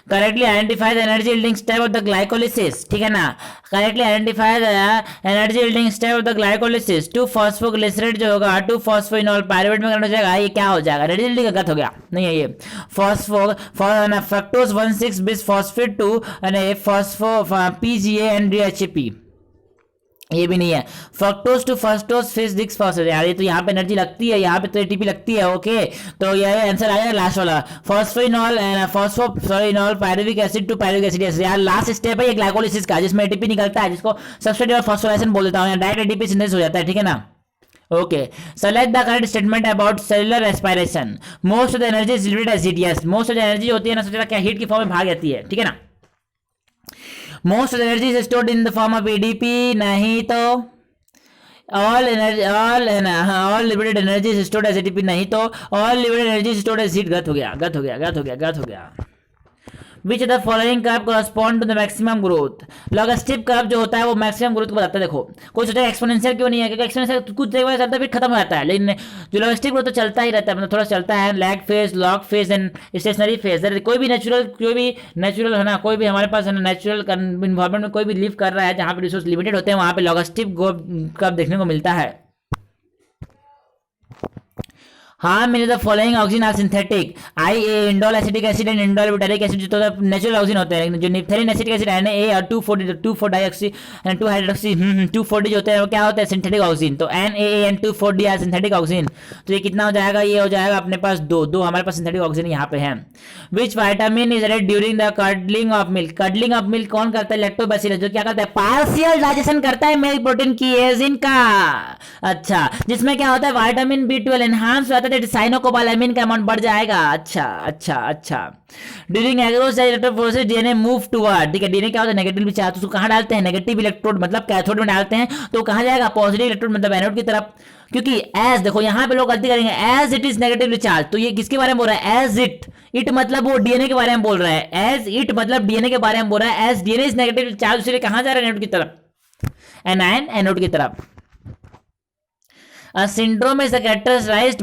Speaker 1: correctly identify the energy yielding step of the glycolysis, ठीक है ना. Correctly identify the energy yielding step of the glycolysis. 2-phosphoglycerate जो होगा 2-phosphoenol पायरुवेट में करना जाएगा, ये क्या हो जाएगा, एनर्जी यील्डिंग का गलत हो गया, नहीं है ये. Fructose 1,6 bis phosphate 2 phospho PGA and DHAP, ये भी नहीं है. फ्रक्टोज टू फर्स्टोज फिर 6 फॉस्फेट, यार ये तो यहाँ पे एनर्जी लगती है, यहाँ पे तो एटीपी लगती है. ओके, तो ये आंसर आएगा लास्ट वाला, phosphoenol phosphoenol pyruvic acid to pyruvic acid. यार लास्ट स्टेप है ये ग्लाइकोलिसिस का, जिसमें एटीपी निकलता है, जिसको सब्सट्रेट और फॉस्फोराइलेशन बोल देता हूँ. डायरेक्ट एटीपी सिंथेसिस हो जाता है, ठीक है ना. Okay, select the correct statement about cellular respiration. Most of the energy is limited as heat. Yes, most of the energy होती है ना, सबसे क्या हीट की फॉर्म में भाग जाती है, ठीक है ना. Most of the energy is stored in the form of ADP, नहीं तो all liberated energy is stored as ATP, नहीं तो all liberated energy is stored as heat. गलत हो गया. Which of the following curve correspond to the maximum growth? Logarithmic curve जो होता है वो मैक्सिमम ग्रोथ को बताता है. देखो, कोई सोचा एक्सपोनेंशियल क्यों नहीं है, क्योंकि एक्सपोनेंशियल कुछ देर बाद चलता है फिर खत्म हो जाता है, लेकिन जो लॉगरिथमिक ग्रोथ तो चलता ही रहता है, मतलब थोड़ा चलता है. Lag phase, log phase and stationary phase. कोई भी नेचुरल है ना, कोई भी हमारे पास नेचुरल इन्वायरमेंट में कोई भी लिव कर रहा है जहाँ पे रिसोर्स लिमिटेड होते हैं, वहाँ पे लॉगरिथमिक कर्व देखने को मिलता है. हाँ, मैंने the following oxygen are synthetic. Indole acetic acid and indole butyric acid जो तो नेचुरल ऑक्सीजन होते हैं, जो निफ्थेरिन एसिटिक एसिड Na और 2,4-डाइऑक्सी एंड 2-हाइड्रोक्सी 2,4-D जो होते हैं वो क्या होते हैं, सिंथेटिक ऑक्सीजन. तो NaA and 2,4-D are synthetic oxygen. तो ये कितना हो जाएगा, ये हो जाएगा अपने पास दो हमारे पास सिंथेटिक ऑक्सीजन यहाँ पे है. विच vitamin is red during the cuddling of milk. Cuddling of milk कौन करता है, लैक्टोबैसिलस, जो क्या करता है, पार्शियल डाइजेशन करता है मिल्क प्रोटीन की एजिन का. अच्छा, जिसमें क्या होता है, विटामिन B12 एनहांस होता है, साइनोकोबालामिन का अमाउंट बढ़ जाएगा. अच्छा. During agarose electrophoresis DNA move toward, ठीक है. डीएनए क्या होता है, नेगेटिव चार्ज, तो उसको कहां डालते हैं, नेगेटिव इलेक्ट्रोड मतलब कैथोड में डालते हैं, तो कहां जाएगा, पॉजिटिव इलेक्ट्रोड मतलब एनोड की तरफ. क्योंकि एज, देखो यहां पे लोग गलती करेंगे, as it is negatively charge, तो ये किसके बारे में बोल रहा है, एज इट मतलब वो डीएनए के बारे में बोल रहा है, एज इट मतलब डीएनए के बारे में बोल रहा है, as DNA is negatively charge, इसलिए कहां जा रहा है, एनोड की तरफ, एनायन एनोड की तरफ. A syndrome is characterized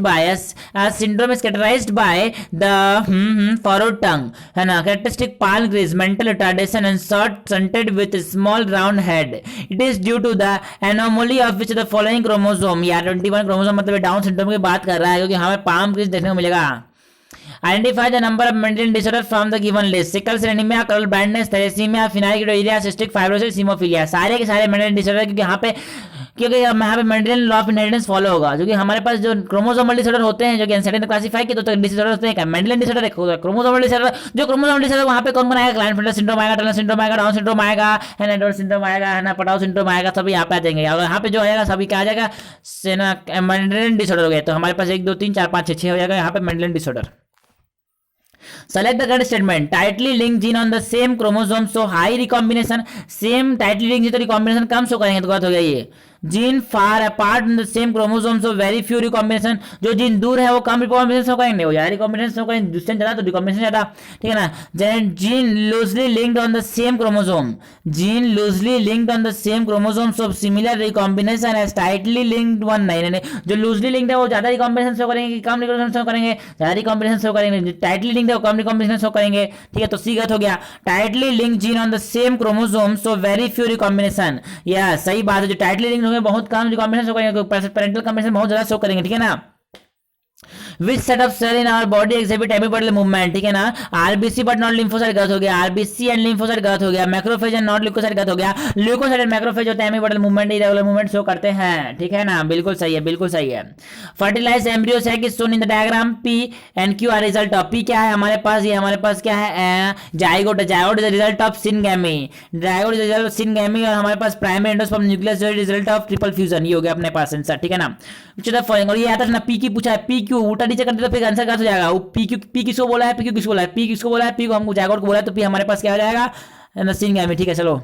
Speaker 1: by the forward tongue, है ना, characteristic pale grace, mental retardation and short-stunted with a small round head. It is due to the anomaly of which the following chromosome. यार 21 chromosome मतलब down syndrome की बात कर रहा है, क्योंकि हमें पाम ग्रीस देखने को मिलेगा. Identify the number of mental disorder from the given list. Sickle cell anaemia, colour blindness, thalassaemia, phenylketonuria, cystic fibrosis, haemophilia. सारे के सारे मेंटल डिसऑर्डर, क्योंकि यहाँ पे Mendelian law of inheritance follow होगा, क्योंकि हमारे पास जो क्रोमोसोमल डिसऑर्डर होते हैं, जो कि एनसाइक्लोपीडिया क्लासिफाई किए तो डिसऑर्डर होते हैं. मेंडेलियन डिसऑर्डर एक होगा, क्रोमोसोमल डिसऑर्डर, जो क्रोमोसोमल डिसऑर्डर वहाँ पे कौन आएगा, क्लाइनफेल्टर सिंड्रोम आएगा, टर्नर सिंड्रोम आएगा, डाउन सिंड्रोम आएगा, है ना, डोर सिंड्रोम आएगा, है ना, पटाउ सिंड्रोम आएगा, सभी यहाँ पे आ जाएंगे. और यहाँ पे जो आएगा सभी क्या आ जाएगा, मेंडेलियन डिसऑर्डर हो गए. तो हमारे पास 1 2 3 4 5 6 हो जाएगा यहाँ पे Mendelian disorder. Select the correct statement. Tightly linked gene on the same chromosome so high recombination. Same tightly linked gene तो recombination कम शो करेंगे, तो गलत हो गया ये. Gene far apart in the same chromosome so very few recombination. जो gene दूर है वो कम रिकॉम्बिनेशन शो करेंगे, वो ज्यादा रिकॉम्बिनेशन शो करेंगे, डिस्टेंस ज्यादा तो रिकॉम्बिनेशन ज्यादा, ठीक है ना. Gene loosely linked on the same chromosome. Gene loosely linked on the same chromosome so similar recombination as tightly linked one. नहीं, जो लूजली लिंक्ड है वो ज्यादा रिकॉम्बिनेशन शो करेंगे, कम रिकॉम्बिनेशन शो करेंगे, ज्यादा रिकॉम्बिनेशन शो करेंगे. टाइटली लिंक्ड है वो कम रिकॉम्बिनेशन शो करेंगे, ठीक है. तो सी गलत हो गया. Tightly linked gene on the same chromosome so very few recombination. या सही बात है, जो टाइटली लिंक्ड होंगे बहुत कम रिकॉम्बिनेशन शो करेंगे, पेरेंटल कॉम्बिनेशन बहुत ज्यादा शो करेंगे, ठीक है ना. Which set of cell in our body exhibit amibodal movement, ठीक है ना. आरबीसी बट नॉट लिम्फोसाइट गलत हो गया, आरबीसी एंड लिम्फोसाइट गलत हो गया, मैक्रोफेज एंड नॉट ल्यूकोसाइट गलत हो गया. ल्यूकोसाइट एंड मैक्रोफेज होते हैं amibodal movement, irregular movement show करते हैं, ठीक है ना. बिल्कुल सही है, बिल्कुल सही है. Fertilise embryo sac is shown in the diagram. P and Q are result of. P क्या है हमारे पास, ये हमारे पास क्या है, zygote. Zygote is the result of syngamy. Zygote is the result of syngamy. और हमारे पास प्राइमरी एंडोस्पर्म न्यूक्लियस जो रिजल्ट ऑफ ट्रिपल फ्यूजन. ये हो गया अपने पास आंसर, ठीक है ना. और ये आता है ना, पी की पूछा है, पी क्यू उल्टा नीचे करते तो फिर आंसर गलत हो जाएगा. वो पी किसको बोला है, पी क्यू किसको बोला है, पी किसको बोला है, पी को हमको जाइगोट को बोला है, तो पी हमारे पास क्या हो जाएगा, सिनगैमी, ठीक है. चलो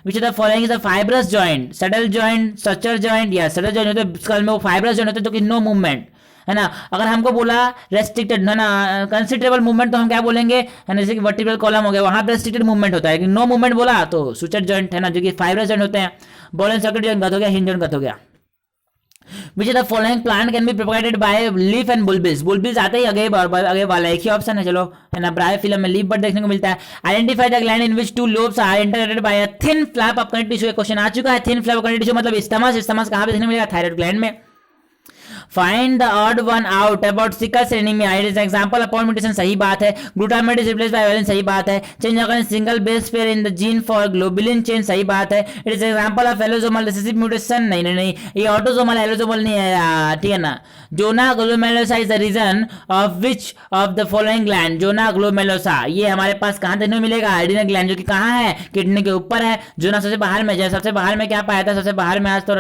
Speaker 1: विच of the following is a fibrous joint, सडल joint, structure joint, या सडल जॉइंट होते हैं स्कल में, वो फाइब्रस जॉइंट होते हैं जो कि नो मूवमेंट है ना। अगर हमको बोला रेस्ट्रिक्टेड है ना, कंसिडरेबल मूवमेंट, तो हम क्या बोलेंगे है ना, जैसे कि वर्टिब्रल कॉलम हो गया, वहां पे रेस्ट्रिक्टेड मूवमेंट होता है, कि नो मूवमेंट बोला तो सुचर जॉइंट है ना, जो कि फाइब्रस जॉइंट होते हैं। बॉल एंड सॉकेट जॉइंट गत हो गया, हिंज जॉइंट गत हो गया। Which of the following plant can be propagated by leaf and bulbils, bulbils आते ही आगे आगे वाला एक ही ऑप्शन है, चलो है ना, ब्रायोफिलम में लीफ बर्ड देखने को मिलता है। Identify the gland in which two lobes are interconnected by a thin flap of connective tissue, question आ चुका है। Thin flap of connective tissue मतलब स्टमस, स्टमस कहां पे देखने को मिलेगा, थायराइड ग्लैंड में। Find the odd one out about sickle cell anaemia, it is example upon mutation, सही बात है। Glutamate is replaced by valine, सही बात है। Change of single base pair in the gene for globulin chain, सही बात है। It is example of allosomal recessive mutation, नहीं नहीं नहीं, ये ऑटोसोमल एलोसोमल नहीं है, ठीक है ना। Zona glomerulosa is the region of which of the following gland, zona glomerulosa ये हमारे पास कहां देखने को मिलेगा, एड्रिनल ग्लैंड, जो कि कहां है, किडनी के ऊपर है। जोना सबसे बाहर में, सबसे बाहर में क्या पाया था, सबसे बाहर में आज तो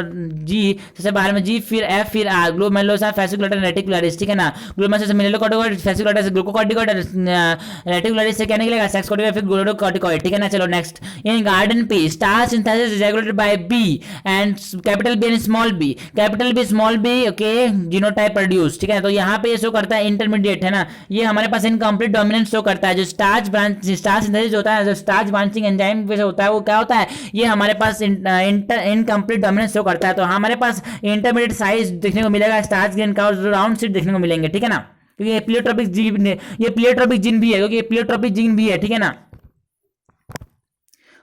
Speaker 1: जी, सबसे बाहर में जी, फिर एफ, फिर आर, ग्लोमेरुलोसा फेसिकुलेटर रेटिकुलरिस, ठीक है ना। ग्लोमेरुलोसा से मिनेलोकॉर्टिकॉइड, फेसिकुलेटर से ग्लूकोकॉर्टिकॉइड, रेटिकुलरिस से क्या निकलेगा, सेक्स कॉर्टिकॉइड, फिर ग्लूकोकॉर्टिकॉइड, ठीक है ना। चलो next, in garden pea starch synthesis is regulated by B and capital B and small B, capital B small B, okay, genotype produce, ठीक है। तो यहाँ पे ये शो करता है इंटरमीडिएट है ना, ये हमारे पास इनकम्प्लीट डोमिनेंस शो करता है। जो स्टार्च ब्रांच, स्टार्च सिंथेसिस होता है, जो स्टार्च ब्रांचिंग एंजाइम पे होता है, वो क्या होता है, ये हमारे पास इनकम्प्लीट डोमिनेंस शो करता है। तो हमारे पास इंटरमीडिएट साइज देखने को मिलेगा स्टार्च ग्रेन का, और राउंड सीट देखने को मिलेंगे, ठीक है ना। क्योंकि ये प्लियोट्रोपिक जीन, ये प्लियोट्रोपिक जीन भी है, क्योंकि ये प्लियोट्रोपिक जीन भी है, ठीक है ना।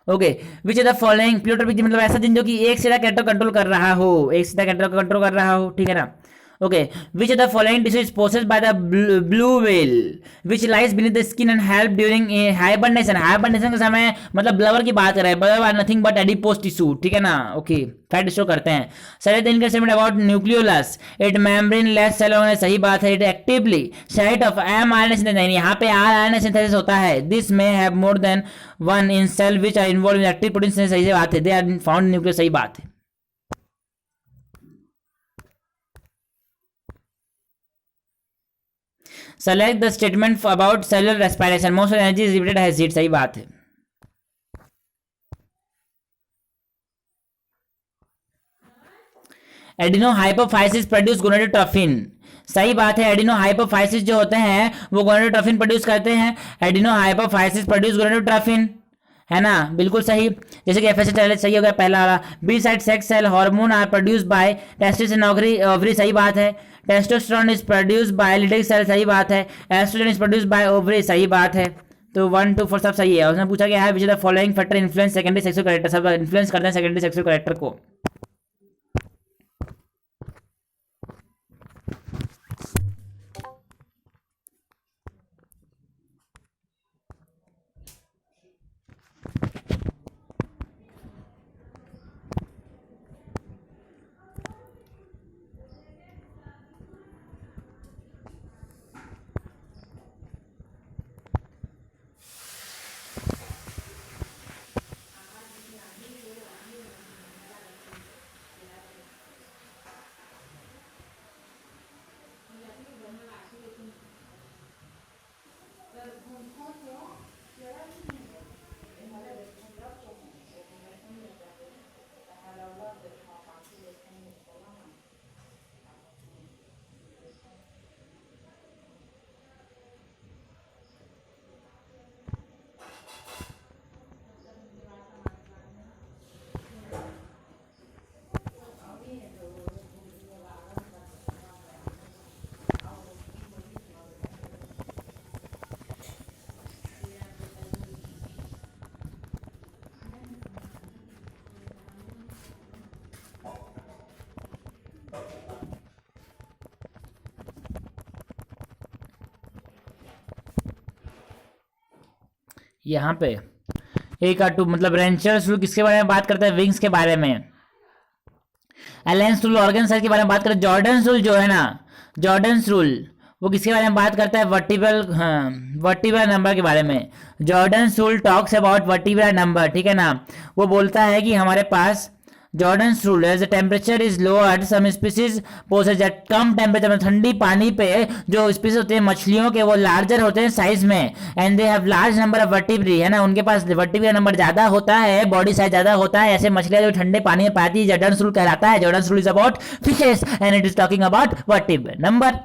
Speaker 1: Okay, which is the following, pleiotropic gene मतलब ऐसा जीन जो कि एक सीधा कैरेक्टर कंट्रोल कर रहा हो, एक सीधा कैरेक्टर कंट्रोल कर रहा हो, ठीक है ना। Okay, which of the following disease is possessed by the blue whale, which lies beneath the skin and help during hibernation, hibernation के समय मतलब ब्लवर की बात कर रहे हैं, blubber are nothing but adipose tissue, ठीक है ना। ओके, फैट शो करते हैं। सर दिन का statement about nucleolus, it membrane less cell organise, सही बात है। It actively site of mRNA synthesis, यहाँ पे RNA सिंथेसिस होता है। This may have more than one in cell which are involve in active protein synthesis, सही बात है। They are found in nucleus, सही बात है। Select the statement about cellular respiration, most of energy is limited है, सीट, सही बात है। एडिनोहाइपोफाइसिस प्रोड्यूस गोनाडोट्रोफिन, सही बात है। एडिनोहाइपोफाइसिस जो होते हैं वो गोनाडोट्रोफिन प्रोड्यूस करते हैं, एडिनोहाइपोफाइसिस प्रोड्यूस गोनाडोट्रोफिन, है ना, बिल्कुल सही। जैसे कि एफएसएच सही हो गया पहला वाला। B side sex cell hormone are produce by testis and ovary, सही बात है। Testosterone is produce by little cell, सही बात है। Estrogen is produce by ovary, सही बात है। तो 1 2 4 सब सही है। उसने पूछा गया है which the following factor influence secondary sexual character, सब इन्फ्लुएंस करते हैं सेकेंडरी सेक्सुअल कैरेक्टर को। यहाँ पे एक टू मतलब रेंचर्स रूल किसके बारे में बात करता है, विंग्स के बारे में। एलेंस रूल ऑर्गन साइज के बारे में बात करता है। जॉर्डन्स रूल जो है ना, जॉर्डन्स रूल वो किसके बारे में बात करता है, वर्टिब्रल, हाँ, वर्टिब्रल नंबर के बारे में। Jordan's rule talks about vertebral number, ठीक है ना। वो बोलता है कि हमारे पास Jordan's rule, as the temperature is lowered some species possess that कम टेम्परेचर में ठंडी पानी पे जो स्पीसीज होते हैं मछलियों के वो लार्जर होते हैं साइज में, and they have large number of vertebrae, है ना, उनके पास वर्टिब्री का नंबर ज्यादा होता है, बॉडी साइज ज्यादा होता है, ऐसे मछलियां जो ठंडे पानी में पाती है जॉर्डन्स रूल कहलाता है। Jordans rule is about fishes and it is talking about vertebrae. Number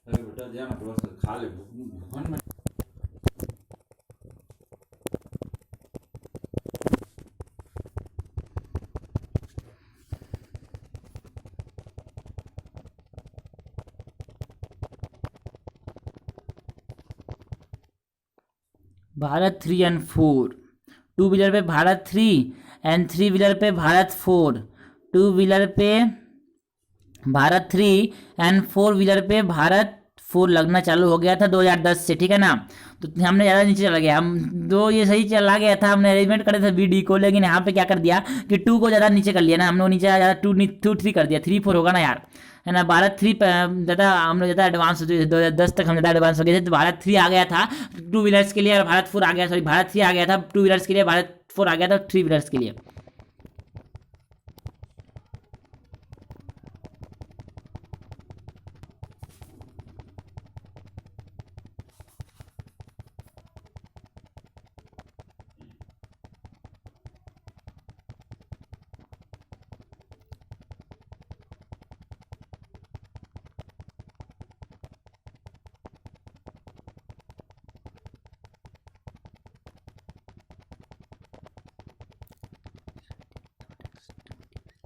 Speaker 2: अरे बेटा जा ना थोड़ा सा खा ले भगवान में।
Speaker 1: भारत 3 एंड 4, टू व्हीलर पे भारत 3 एंड थ्री व्हीलर पे भारत 4, टू व्हीलर पे भारत 3 एंड फोर व्हीलर पे भारत 4 लगना चालू हो गया था 2010 से, ठीक है ना। तो हमने ज़्यादा नीचे चला गया, हम दो ये सही चला गया था, हमने अरेंजमेंट करे थे बी डी को, लेकिन यहाँ पे क्या कर दिया कि 2 को ज़्यादा नीचे कर लिया ना, हमने वो नीचे ज़्यादा 2 3 कर दिया, 3 4 होगा ना यार, है ना। भारत 3 ज़्यादा हम लोग ज़्यादा एडवांस हो गए थे, 2010 तक हम ज़्यादा एडवांस हो गए थे, तो भारत 3 आ गया था टू व्हीलर्स के लिए और भारत 4 आ गया, सॉरी भारत 3 आ गया था टू व्हीलर्स के लिए, भारत 4 आ गया था थ्री व्हीलर्स के लिए।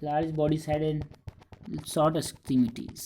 Speaker 1: Large body size and short extremities.